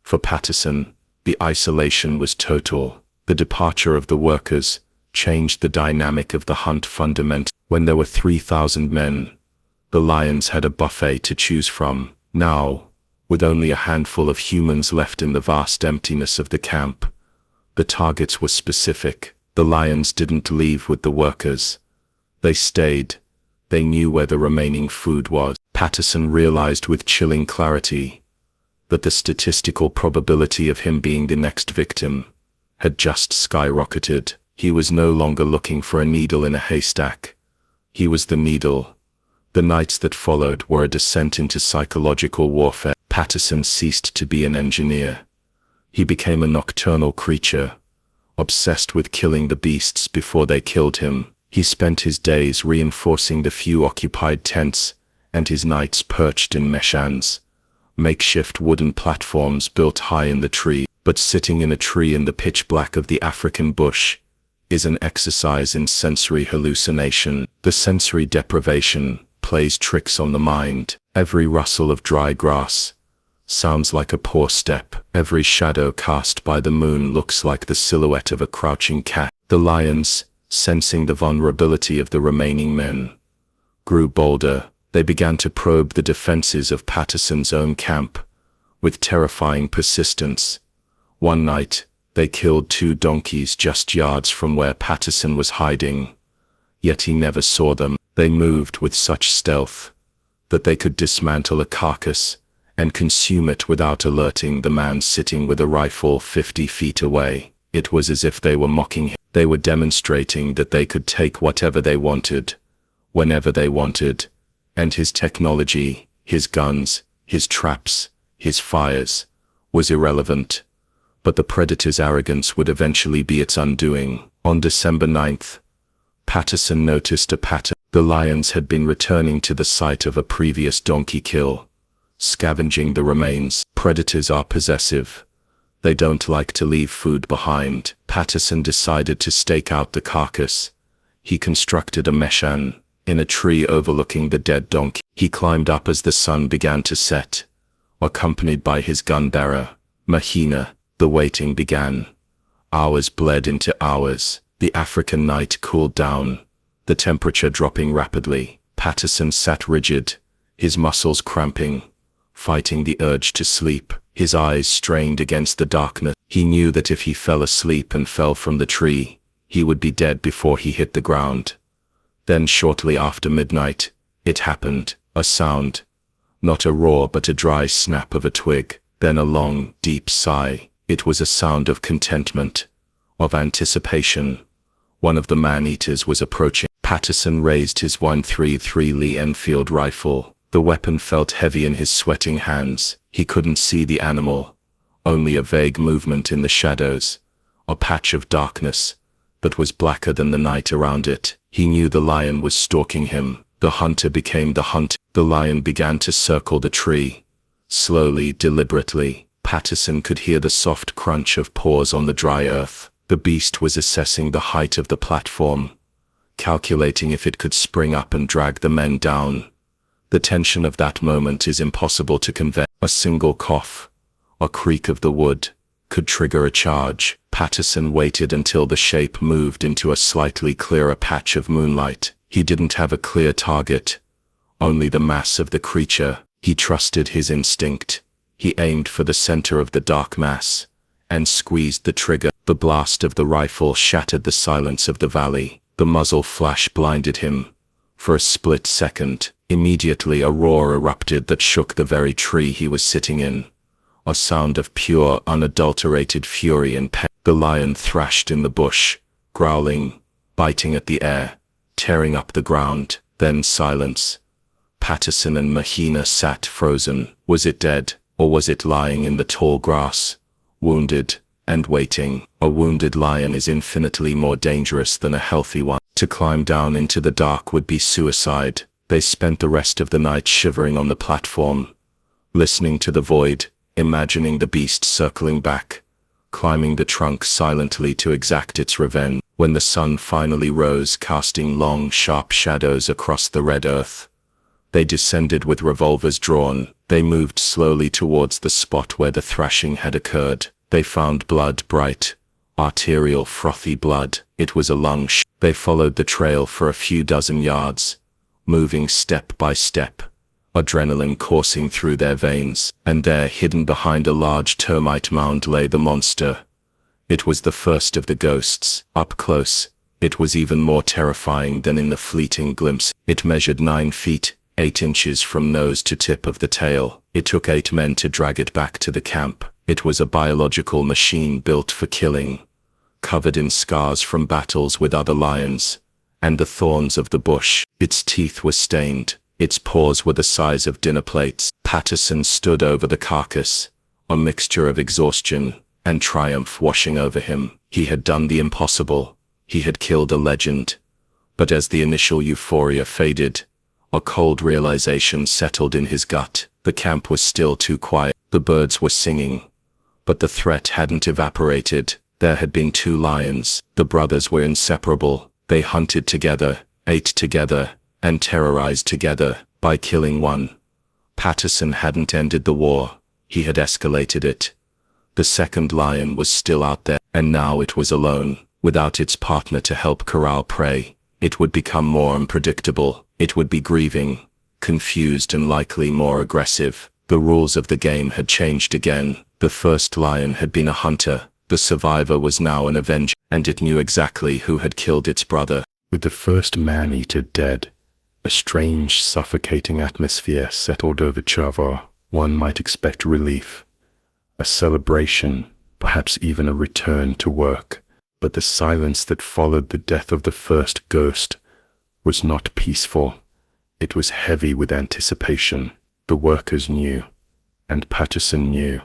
For Patterson, the isolation was total. The departure of the workers changed the dynamic of the hunt fundamentally. When there were 3,000 men, the lions had a buffet to choose from. Now, with only a handful of humans left in the vast emptiness of the camp, the targets were specific. The lions didn't leave with the workers. They stayed. They knew where the remaining food was. Patterson realized with chilling clarity that the statistical probability of him being the next victim had just skyrocketed. He was no longer looking for a needle in a haystack. He was the needle. The nights that followed were a descent into psychological warfare. Patterson ceased to be an engineer. He became a nocturnal creature, obsessed with killing the beasts before they killed him. He spent his days reinforcing the few occupied tents, and his nights perched in meshans, makeshift wooden platforms built high in the tree. But sitting in a tree in the pitch black of the African bush is an exercise in sensory hallucination. The sensory deprivation plays tricks on the mind. Every rustle of dry grass sounds like a poor step. Every shadow cast by the moon looks like the silhouette of a crouching cat. The lions, sensing the vulnerability of the remaining men, grew bolder. They began to probe the defenses of Patterson's own camp with terrifying persistence. One night, they killed 2 donkeys just yards from where Patterson was hiding. Yet he never saw them. They moved with such stealth that they could dismantle a carcass and consume it without alerting the man sitting with a rifle 50 feet away. It was as if they were mocking him. They were demonstrating that they could take whatever they wanted, whenever they wanted, and his technology, his guns, his traps, his fires, was irrelevant. But the predator's arrogance would eventually be its undoing. On December 9th, Patterson noticed a pattern. The lions had been returning to the site of a previous donkey kill, scavenging the remains. Predators are possessive. They don't like to leave food behind. Patterson decided to stake out the carcass. He constructed a meshan in a tree overlooking the dead donkey. He climbed up as the sun began to set, accompanied by his gun-bearer, Mahina. The waiting began. Hours bled into hours. The African night cooled down, the temperature dropping rapidly. Patterson sat rigid, his muscles cramping, fighting the urge to sleep. His eyes strained against the darkness. He knew that if he fell asleep and fell from the tree, he would be dead before he hit the ground. Then shortly after midnight, it happened. A sound. Not a roar but a dry snap of a twig. Then a long, deep sigh. It was a sound of contentment, of anticipation. One of the man-eaters was approaching. Patterson raised his .133 Lee Enfield rifle. The weapon felt heavy in his sweating hands. He couldn't see the animal, only a vague movement in the shadows, a patch of darkness that was blacker than the night around it. He knew the lion was stalking him. The hunter became the hunt. The lion began to circle the tree. Slowly, deliberately, Patterson could hear the soft crunch of paws on the dry earth. The beast was assessing the height of the platform, calculating if it could spring up and drag the men down. The tension of that moment is impossible to convey. A single cough, a creak of the wood, could trigger a charge. Patterson waited until the shape moved into a slightly clearer patch of moonlight. He didn't have a clear target, only the mass of the creature. He trusted his instinct. He aimed for the center of the dark mass and squeezed the trigger. The blast of the rifle shattered the silence of the valley. The muzzle flash blinded him. For a split second, immediately a roar erupted that shook the very tree he was sitting in. A sound of pure, unadulterated fury and pain. The lion thrashed in the bush, growling, biting at the air, tearing up the ground. Then silence. Patterson and Mahina sat frozen. Was it dead, or was it lying in the tall grass, wounded and waiting? A wounded lion is infinitely more dangerous than a healthy one. To climb down into the dark would be suicide. They spent the rest of the night shivering on the platform, listening to the void, imagining the beast circling back, climbing the trunk silently to exact its revenge. When the sun finally rose, casting long, sharp shadows across the red earth, they descended with revolvers drawn. They moved slowly towards the spot where the thrashing had occurred. They found blood, bright, arterial, frothy blood. It was a lung. They followed the trail for a few dozen yards, moving step by step, adrenaline coursing through their veins. And there, hidden behind a large termite mound, lay the monster. It was the first of the ghosts. Up close, it was even more terrifying than in the fleeting glimpse. It measured 9 feet, 8 inches from nose to tip of the tail. It took 8 men to drag it back to the camp. It was a biological machine built for killing, covered in scars from battles with other lions and the thorns of the bush. Its teeth were stained. Its paws were the size of dinner plates. Patterson stood over the carcass, a mixture of exhaustion and triumph washing over him. He had done the impossible. He had killed a legend. But as the initial euphoria faded, a cold realization settled in his gut. The camp was still too quiet. The birds were singing, but the threat hadn't evaporated. There had been 2 lions. The brothers were inseparable. They hunted together, ate together, and terrorized together. By killing one, Patterson hadn't ended the war. He had escalated it. The second lion was still out there, and now it was alone, without its partner to help corral prey. It would become more unpredictable. It would be grieving, confused, and likely more aggressive. The rules of the game had changed again. The first lion had been a hunter. The survivor was now an avenger, and it knew exactly who had killed its brother. With the first man-eater dead, a strange, suffocating atmosphere settled over Tsavo. One might expect relief, a celebration, perhaps even a return to work. But the silence that followed the death of the first ghost was not peaceful. It was heavy with anticipation. The workers knew, and Patterson knew,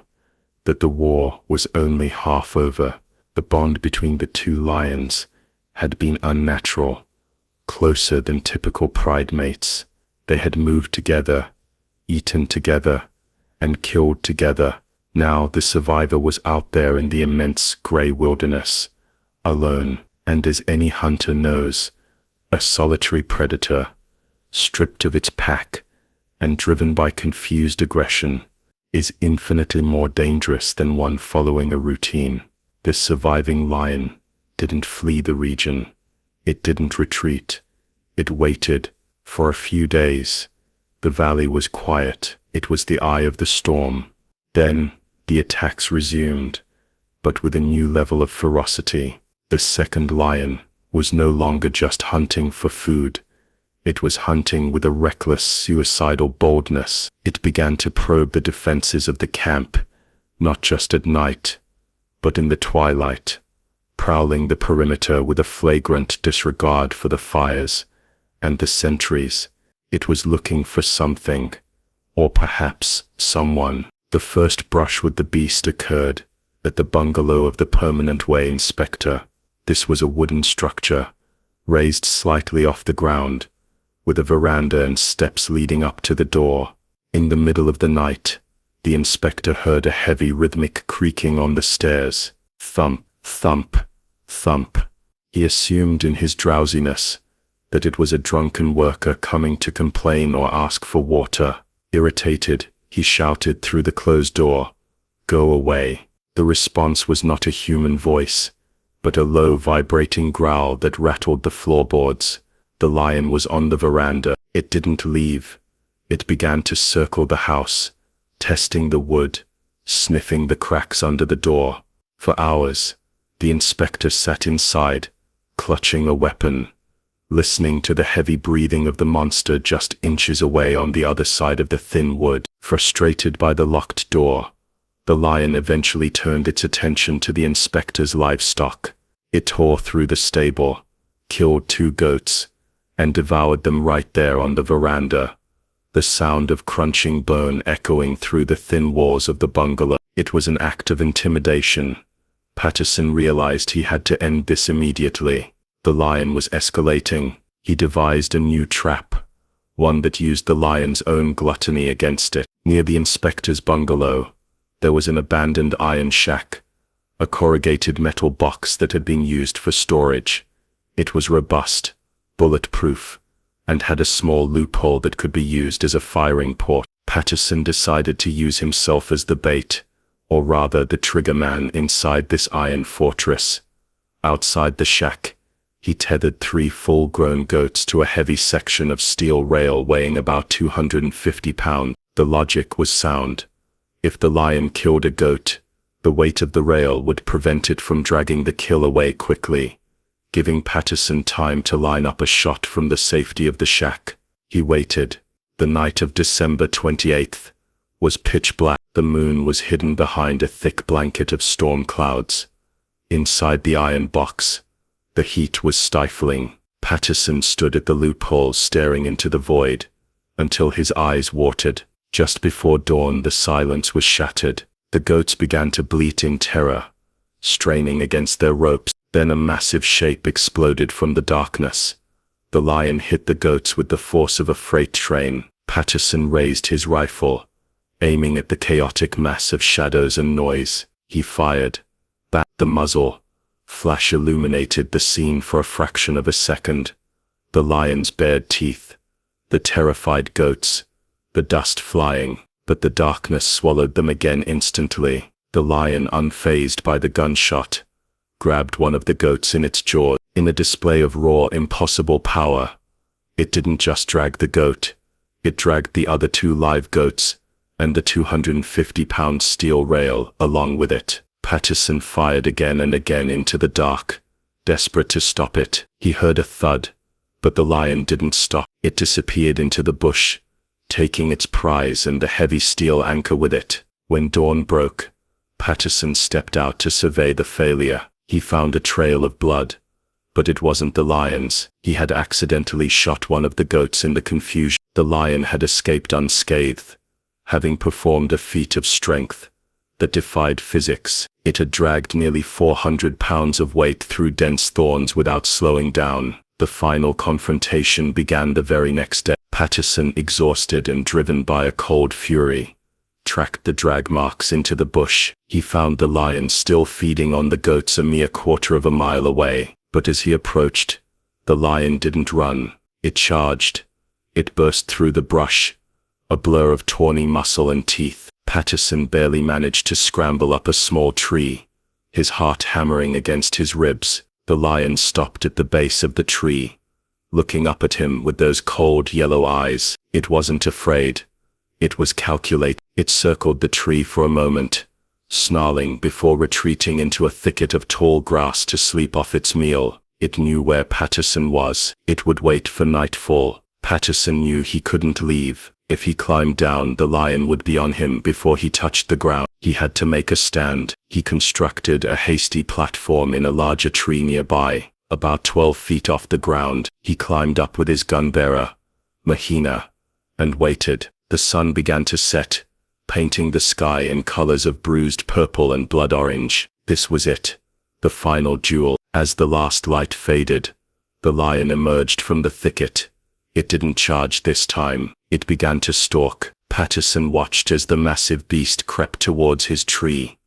that the war was only half over. The bond between the 2 lions had been unnatural, closer than typical pride mates. They had moved together, eaten together, and killed together. Now the survivor was out there in the immense gray wilderness, alone, and as any hunter knows, a solitary predator, stripped of its pack and driven by confused aggression, is infinitely more dangerous than one following a routine. This surviving lion didn't flee the region. It didn't retreat. It waited for a few days. The valley was quiet. It was the eye of the storm. Then the attacks resumed, but with a new level of ferocity. The second lion was no longer just hunting for food. It was hunting with a reckless, suicidal boldness. It began to probe the defenses of the camp, not just at night, but in the twilight, prowling the perimeter with a flagrant disregard for the fires and the sentries. It was looking for something, or perhaps someone. The first brush with the beast occurred at the bungalow of the Permanent Way inspector. This was a wooden structure, raised slightly off the ground, with a veranda and steps leading up to the door. In the middle of the night, the inspector heard a heavy rhythmic creaking on the stairs. Thump, thump, thump. He assumed in his drowsiness that it was a drunken worker coming to complain or ask for water. Irritated, he shouted through the closed door, "Go away." The response was not a human voice, but a low vibrating growl that rattled the floorboards. The lion was on the veranda. It didn't leave. It began to circle the house, testing the wood, sniffing the cracks under the door. For hours, the inspector sat inside, clutching a weapon, listening to the heavy breathing of the monster just inches away on the other side of the thin wood. Frustrated by the locked door, the lion eventually turned its attention to the inspector's livestock. It tore through the stable, killed 2 goats, and devoured them right there on the veranda, the sound of crunching bone echoing through the thin walls of the bungalow. It was an act of intimidation. Patterson realized he had to end this immediately. The lion was escalating. He devised a new trap, one that used the lion's own gluttony against it. Near the inspector's bungalow, there was an abandoned iron shack, a corrugated metal box that had been used for storage. It was robust, bulletproof, and had a small loophole that could be used as a firing port. Patterson decided to use himself as the bait, or rather the trigger man inside this iron fortress. Outside the shack, he tethered 3 full-grown goats to a heavy section of steel rail weighing about 250 pounds. The logic was sound. If the lion killed a goat, the weight of the rail would prevent it from dragging the kill away quickly, giving Patterson time to line up a shot from the safety of the shack. He waited. The night of December 28th was pitch black. The moon was hidden behind a thick blanket of storm clouds. Inside the iron box, the heat was stifling. Patterson stood at the loophole staring into the void, until his eyes watered. Just before dawn, the silence was shattered. The goats began to bleat in terror, straining against their ropes. Then a massive shape exploded from the darkness. The lion hit the goats with the force of a freight train. Patterson raised his rifle, aiming at the chaotic mass of shadows and noise. He fired. The muzzle flash illuminated the scene for a fraction of a second. The lion's bared teeth, the terrified goats, the dust flying, but the darkness swallowed them again instantly. The lion, unfazed by the gunshot, grabbed one of the goats in its jaws. In a display of raw, impossible power, it didn't just drag the goat, it dragged the other 2 live goats, and the 250-pound steel rail along with it. Patterson fired again and again into the dark, desperate to stop it. He heard a thud, but the lion didn't stop. It disappeared into the bush, taking its prize and the heavy steel anchor with it. When dawn broke, Patterson stepped out to survey the failure. He found a trail of blood, but it wasn't the lion's. He had accidentally shot one of the goats in the confusion. The lion had escaped unscathed, having performed a feat of strength that defied physics. It had dragged nearly 400 pounds of weight through dense thorns without slowing down. The final confrontation began the very next day. Patterson, exhausted and driven by a cold fury, tracked the drag marks into the bush. He found the lion still feeding on the goats a mere quarter of a mile away. But as he approached, the lion didn't run. It charged. It burst through the brush, a blur of tawny muscle and teeth. Patterson barely managed to scramble up a small tree, his heart hammering against his ribs. The lion stopped at the base of the tree, looking up at him with those cold yellow eyes. It wasn't afraid. It was calculated. It circled the tree for a moment, snarling before retreating into a thicket of tall grass to sleep off its meal. It knew where Patterson was. It would wait for nightfall. Patterson knew he couldn't leave. If he climbed down, the lion would be on him before he touched the ground. He had to make a stand. He constructed a hasty platform in a larger tree nearby, about 12 feet off the ground. He climbed up with his gun-bearer, Mahina, and waited. The sun began to set, painting the sky in colors of bruised purple and blood orange. This was it, the final duel. As the last light faded, The lion emerged from the thicket. It didn't charge this time. It began to stalk. Patterson watched as the massive beast crept towards his tree,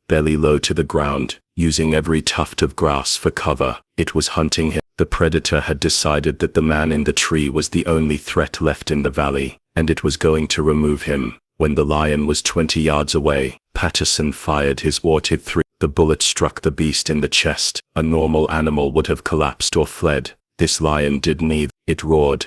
belly low to the ground, using every tuft of grass for cover. It was hunting him. The predator had decided that the man in the tree was the only threat left in the valley, and it was going to remove him. When the lion was 20 yards away, Patterson fired his .3. The bullet struck the beast in the chest. A normal animal would have collapsed or fled. This lion did neither. It roared,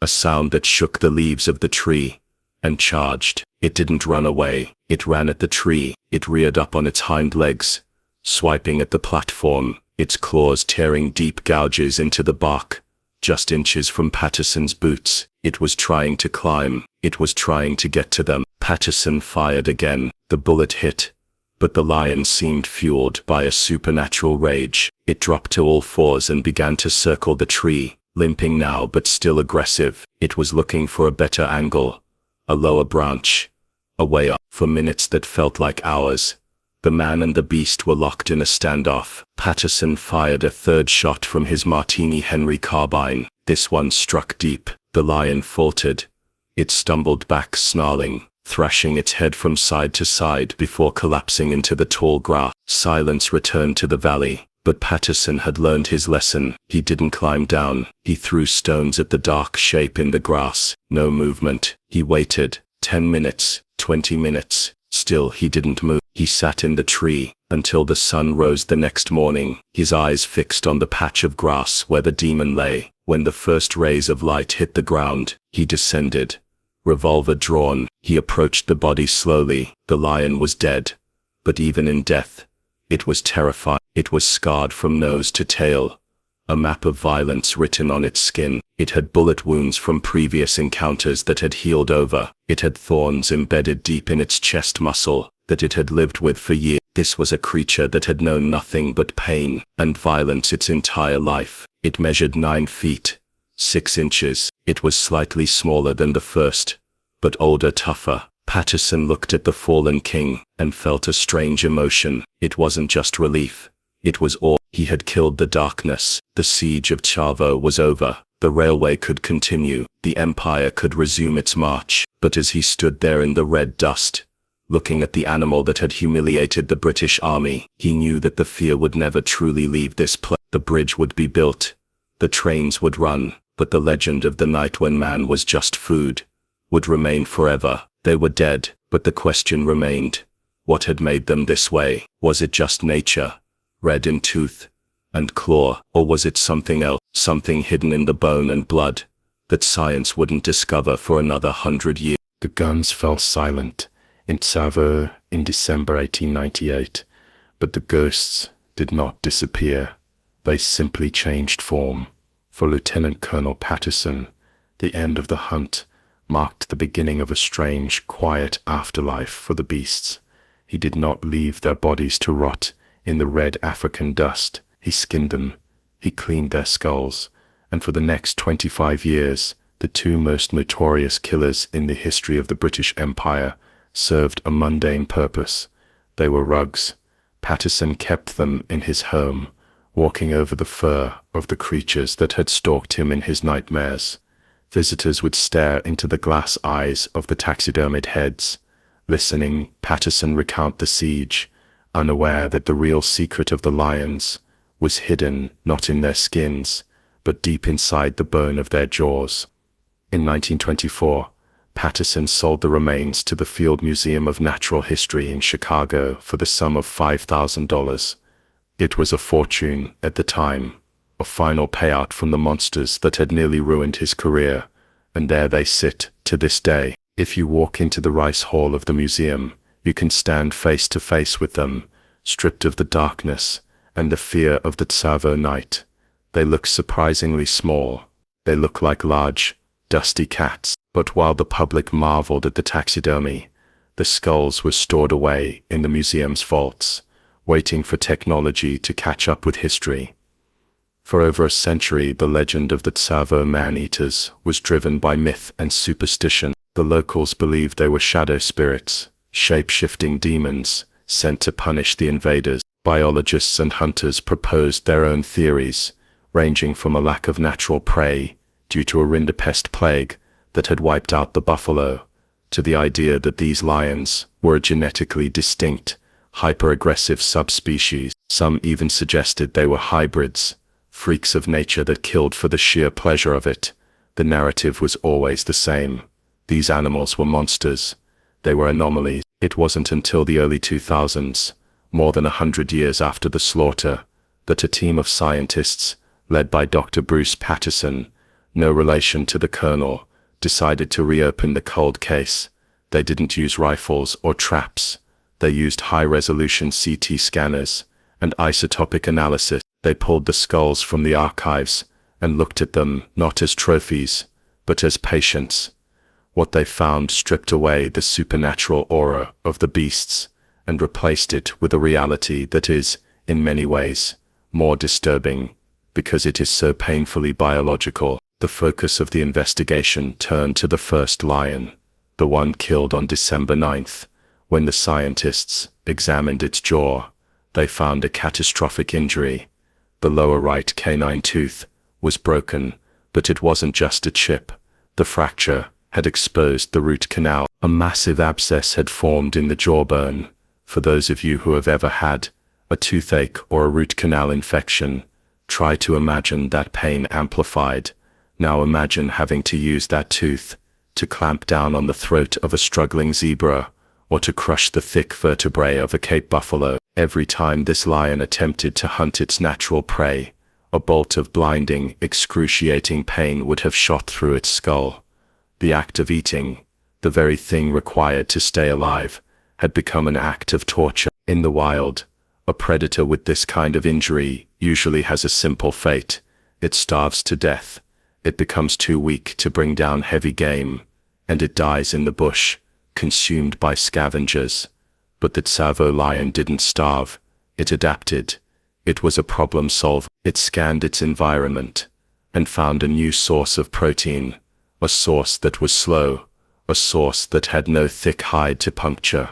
a sound that shook the leaves of the tree, and charged. It didn't run away. It ran at the tree. It reared up on its hind legs, swiping at the platform, its claws tearing deep gouges into the bark. Just inches from Patterson's boots, it was trying to climb. It was trying to get to them. Patterson fired again. The bullet hit, but the lion seemed fueled by a supernatural rage. It dropped to all fours and began to circle the tree, limping now but still aggressive. It was looking for a better angle, a lower branch, a way up. For minutes that felt like hours, the man and the beast were locked in a standoff. Patterson fired a third shot from his Martini Henry carbine. This one struck deep. The lion faltered. It stumbled back, snarling, thrashing its head from side to side before collapsing into the tall grass. Silence returned to the valley, but Patterson had learned his lesson. He didn't climb down. He threw stones at the dark shape in the grass. No movement. He waited. 10 minutes, 20 minutes. Still he didn't move. He sat in the tree until the sun rose the next morning, his eyes fixed on the patch of grass where the demon lay. When the first rays of light hit the ground, he descended, revolver drawn. He approached the body slowly. The lion was dead, but even in death, it was terrifying. It was scarred from nose to tail, a map of violence written on its skin. It had bullet wounds from previous encounters that had healed over. It had thorns embedded deep in its chest muscle that it had lived with for years. This was a creature that had known nothing but pain and violence its entire life. It measured 9 feet, 6 inches. It was slightly smaller than the first, but older, tougher. Patterson looked at the fallen king and felt a strange emotion. It wasn't just relief. It was awe. He had killed the darkness. The siege of Tsavo was over. The railway could continue. The empire could resume its march. But as he stood there in the red dust, looking at the animal that had humiliated the British army, he knew that the fear would never truly leave this place. The bridge would be built. The trains would run. But the legend of the night when man was just food would remain forever. They were dead, but the question remained. What had made them this way? Was it just nature, red in tooth and claw, or was it something else, something hidden in the bone and blood that science wouldn't discover for another 100 years? The guns fell silent in Tsavo in December 1898, but the ghosts did not disappear. They simply changed form. For Lieutenant Colonel Patterson, the end of the hunt marked the beginning of a strange, quiet afterlife for the beasts. He did not leave their bodies to rot in the red African dust. He skinned them, he cleaned their skulls, and for the next 25 years, the two most notorious killers in the history of the British Empire served a mundane purpose. They were rugs. Patterson kept them in his home, walking over the fur of the creatures that had stalked him in his nightmares. Visitors would stare into the glass eyes of the taxidermied heads. Listening, Patterson recount the siege, unaware that the real secret of the lions was hidden not in their skins, but deep inside the bone of their jaws. In 1924, Patterson sold the remains to the Field Museum of Natural History in Chicago for the sum of $5,000. It was a fortune at the time, a final payout from the monsters that had nearly ruined his career, and there they sit to this day. If you walk into the Rice Hall of the museum, you can stand face to face with them, stripped of the darkness and the fear of the Tsavo night. They look surprisingly small. They look like large, dusty cats. But while the public marveled at the taxidermy, the skulls were stored away in the museum's vaults, waiting for technology to catch up with history. For over a century, the legend of the Tsavo Man-Eaters was driven by myth and superstition. The locals believed they were shadow spirits, shape-shifting demons, sent to punish the invaders. Biologists and hunters proposed their own theories, ranging from a lack of natural prey due to a rinderpest plague that had wiped out the buffalo, to the idea that these lions were a genetically distinct, hyper-aggressive subspecies. Some even suggested they were hybrids, freaks of nature that killed for the sheer pleasure of it. The narrative was always the same. These animals were monsters. They were anomalies. It wasn't until the early 2000s, more than 100 years after the slaughter, that a team of scientists, led by Dr. Bruce Patterson, no relation to the colonel, decided to reopen the cold case. They didn't use rifles or traps. They used high-resolution CT scanners and isotopic analysis. They pulled the skulls from the archives and looked at them not as trophies, but as patients. What they found stripped away the supernatural aura of the beasts and replaced it with a reality that is, in many ways, more disturbing, because it is so painfully biological. The focus of the investigation turned to the first lion, the one killed on December 9th. When the scientists examined its jaw, they found a catastrophic injury. The lower right canine tooth was broken, but it wasn't just a chip. The fracture had exposed the root canal. A massive abscess had formed in the jawbone. For those of you who have ever had a toothache or a root canal infection, try to imagine that pain amplified. Now imagine having to use that tooth to clamp down on the throat of a struggling zebra, or to crush the thick vertebrae of a Cape buffalo. Every time this lion attempted to hunt its natural prey, a bolt of blinding, excruciating pain would have shot through its skull. The act of eating, the very thing required to stay alive, had become an act of torture. In the wild, a predator with this kind of injury usually has a simple fate. It starves to death. It becomes too weak to bring down heavy game, and it dies in the bush, consumed by scavengers. But the Tsavo lion didn't starve. It adapted. It was a problem solver. It scanned its environment and found a new source of protein, a source that was slow, a source that had no thick hide to puncture,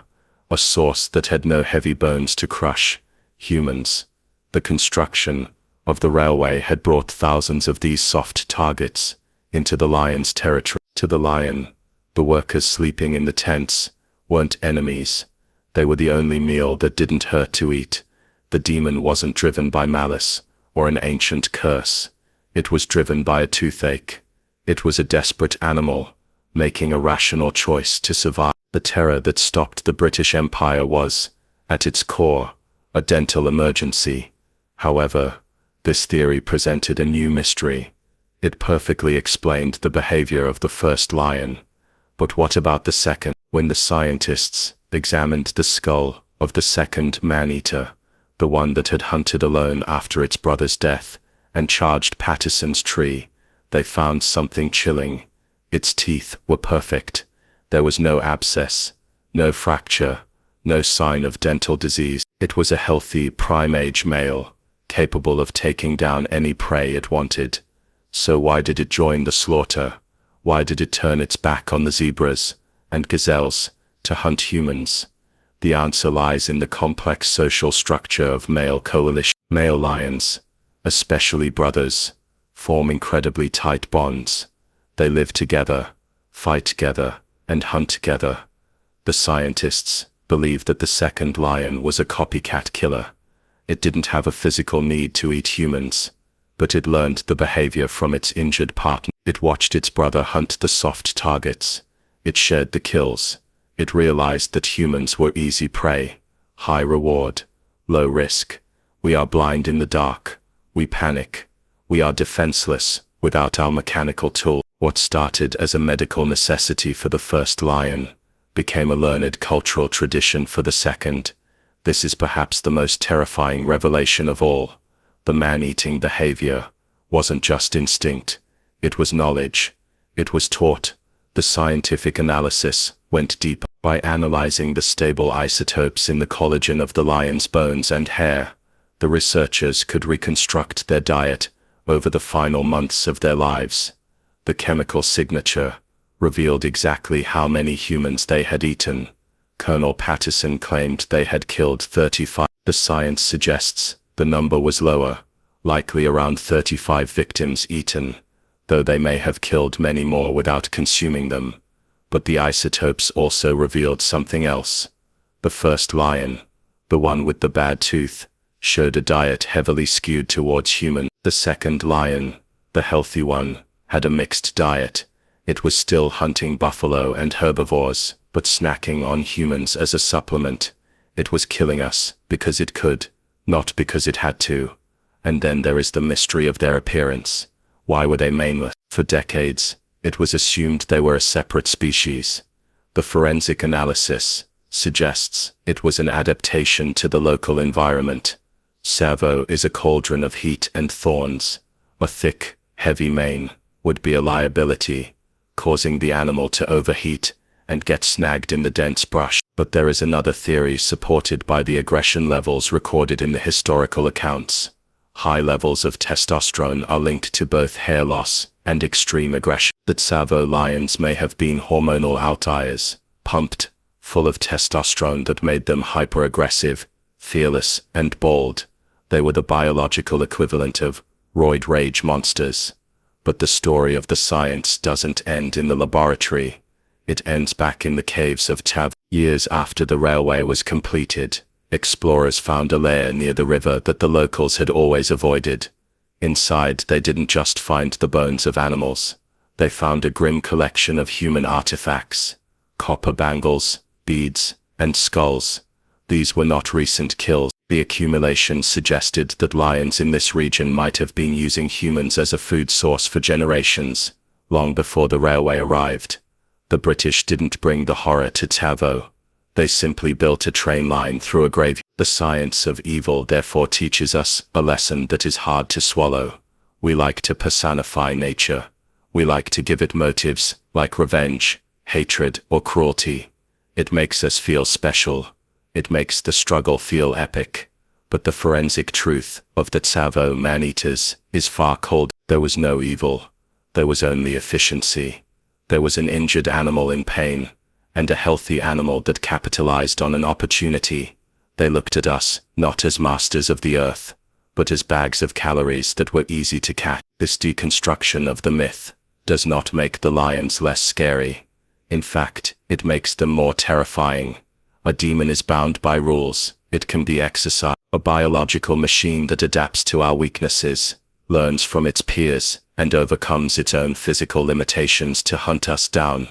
a source that had no heavy bones to crush. Humans. The construction of the railway had brought thousands of these soft targets into the lion's territory. To the lion, the workers sleeping in the tents weren't enemies. They were the only meal that didn't hurt to eat. The demon wasn't driven by malice or an ancient curse. It was driven by a toothache. It was a desperate animal, making a rational choice to survive. The terror that stopped the British Empire was, at its core, a dental emergency. However, this theory presented a new mystery. It perfectly explained the behavior of the first lion. But what about the second? When the scientists examined the skull of the second man-eater, the one that had hunted alone after its brother's death and charged Patterson's tree, they found something chilling. Its teeth were perfect. There was no abscess, no fracture, no sign of dental disease. It was a healthy prime-age male, capable of taking down any prey it wanted. So why did it join the slaughter? Why did it turn its back on the zebras and gazelles to hunt humans? The answer lies in the complex social structure of male coalition. Male lions, especially brothers, form incredibly tight bonds. They live together, fight together, and hunt together. The scientists believed that the second lion was a copycat killer. It didn't have a physical need to eat humans, but it learned the behavior from its injured partner. It watched its brother hunt the soft targets. It shared the kills. It realized that humans were easy prey, high reward, low risk. We are blind in the dark. We panic. We are defenseless without our mechanical tool. What started as a medical necessity for the first lion became a learned cultural tradition for the second. This is perhaps the most terrifying revelation of all. The man-eating behavior wasn't just instinct. It was knowledge. It was taught. The scientific analysis went deeper. By analyzing the stable isotopes in the collagen of the lion's bones and hair, the researchers could reconstruct their diet over the final months of their lives. The chemical signature revealed exactly how many humans they had eaten. Colonel Patterson claimed they had killed 35. The science suggests the number was lower, likely around 35 victims eaten, though they may have killed many more without consuming them. But the isotopes also revealed something else. The first lion, the one with the bad tooth, showed a diet heavily skewed towards human. The second lion, the healthy one, had a mixed diet. It was still hunting buffalo and herbivores, but snacking on humans as a supplement. It was killing us because it could, not because it had to. And then there is the mystery of their appearance. Why were they maneless? For decades, it was assumed they were a separate species. The forensic analysis suggests it was an adaptation to the local environment. Tsavo is a cauldron of heat and thorns. A thick, heavy mane would be a liability, causing the animal to overheat and get snagged in the dense brush. But there is another theory supported by the aggression levels recorded in the historical accounts. High levels of testosterone are linked to both hair loss and extreme aggression. The Tsavo lions may have been hormonal outliers, pumped, full of testosterone that made them hyper-aggressive, fearless, and bold. They were the biological equivalent of roid rage monsters. But the story of the science doesn't end in the laboratory. It ends back in the caves of Tsavo. Years after the railway was completed, explorers found a lair near the river that the locals had always avoided. Inside, they didn't just find the bones of animals. They found a grim collection of human artifacts: copper bangles, beads, and skulls. These were not recent kills. The accumulation suggested that lions in this region might have been using humans as a food source for generations, long before the railway arrived. The British didn't bring the horror to Tsavo. They simply built a train line through a graveyard. The science of evil therefore teaches us a lesson that is hard to swallow. We like to personify nature. We like to give it motives like revenge, hatred, or cruelty. It makes us feel special. It makes the struggle feel epic. But the forensic truth of the Tsavo Man-Eaters is far colder. There was no evil. There was only efficiency. There was an injured animal in pain, and a healthy animal that capitalized on an opportunity. They looked at us, not as masters of the earth, but as bags of calories that were easy to catch. This deconstruction of the myth does not make the lions less scary. In fact, it makes them more terrifying. A demon is bound by rules. It can be exercised. A biological machine that adapts to our weaknesses, learns from its peers, and overcomes its own physical limitations to hunt us down,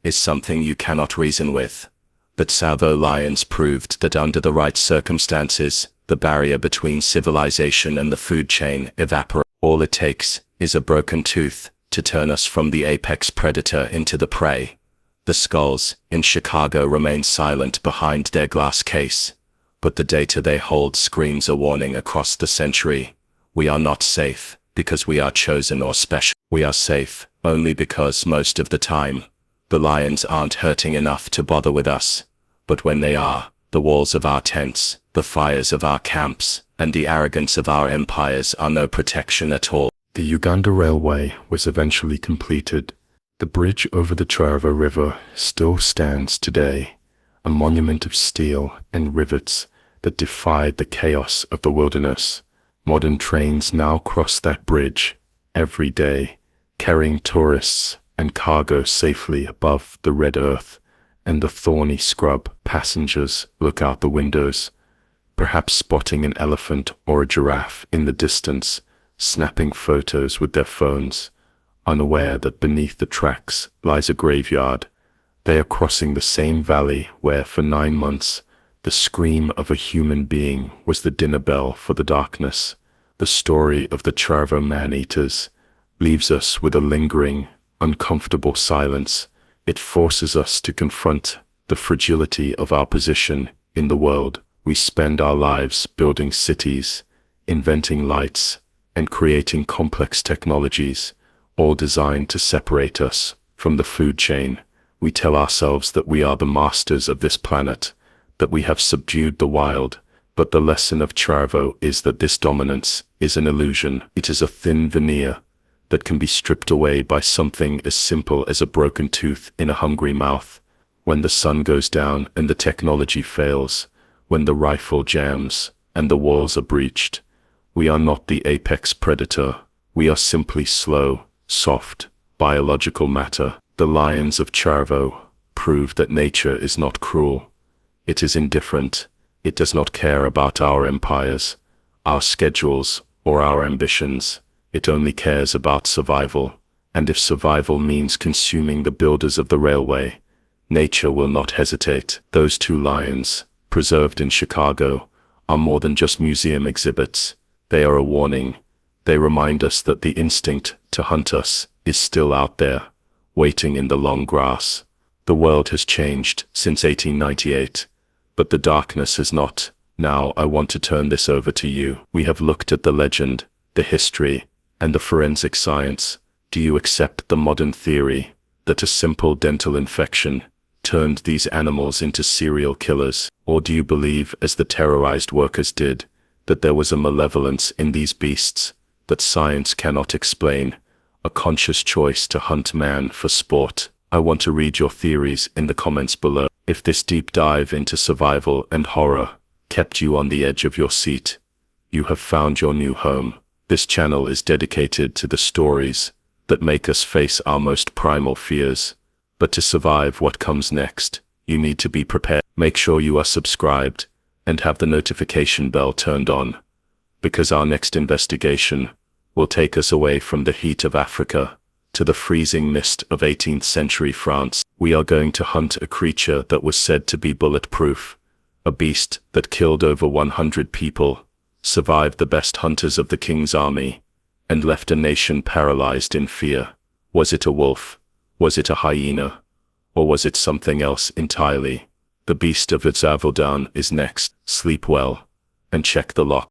is something you cannot reason with. The Tsavo lions proved that under the right circumstances, the barrier between civilization and the food chain evaporates. All it takes is a broken tooth to turn us from the apex predator into the prey. The skulls in Chicago remain silent behind their glass case, but the data they hold screams a warning across the century. We are not safe because we are chosen or special. We are safe only because most of the time, the lions aren't hurting enough to bother with us. But when they are, the walls of our tents, the fires of our camps, and the arrogance of our empires are no protection at all. The Uganda Railway was eventually completed. The bridge over the Tsavo River still stands today, a monument of steel and rivets that defied the chaos of the wilderness. Modern trains now cross that bridge every day, carrying tourists and cargo safely above the red earth and the thorny scrub. Passengers look out the windows, perhaps spotting an elephant or a giraffe in the distance, snapping photos with their phones, unaware that beneath the tracks lies a graveyard. They are crossing the same valley where, for 9 months, the scream of a human being was the dinner bell for the darkness. The story of the Tsavo Man-Eaters leaves us with a lingering, uncomfortable silence. It forces us to confront the fragility of our position in the world. We spend our lives building cities, inventing lights, and creating complex technologies, all designed to separate us from the food chain. We tell ourselves that we are the masters of this planet, that we have subdued the wild, but the lesson of Tsavo is that this dominance is an illusion. It is a thin veneer that can be stripped away by something as simple as a broken tooth in a hungry mouth. When the sun goes down and the technology fails, when the rifle jams and the walls are breached, We are not the apex predator. We are simply slow, soft, biological matter. The lions of Tsavo prove that nature is not cruel. It is indifferent. It does not care about our empires, our schedules, or our ambitions. It only cares about survival. And if survival means consuming the builders of the railway, nature will not hesitate. Those two lions, preserved in Chicago, are more than just museum exhibits. They are a warning. They remind us that the instinct to hunt us is still out there, waiting in the long grass. The world has changed since 1898, but the darkness has not. Now I want to turn this over to you. We have looked at the legend, the history, and the forensic science. Do you accept the modern theory that a simple dental infection turned these animals into serial killers? Or do you believe, as the terrorized workers did, that there was a malevolence in these beasts that science cannot explain, a conscious choice to hunt man for sport? I want to read your theories in the comments below. If this deep dive into survival and horror kept you on the edge of your seat, you have found your new home. This channel is dedicated to the stories that make us face our most primal fears. But to survive what comes next, you need to be prepared. Make sure you are subscribed and have the notification bell turned on, because our next investigation will take us away from the heat of Africa to the freezing mist of 18th century France. We are going to hunt a creature that was said to be bulletproof, a beast that killed over 100 people, survived the best hunters of the king's army, and left a nation paralyzed in fear. Was it a wolf? Was it a hyena? Or was it something else entirely? The beast of Tsavo is next. Sleep well, and check the lock.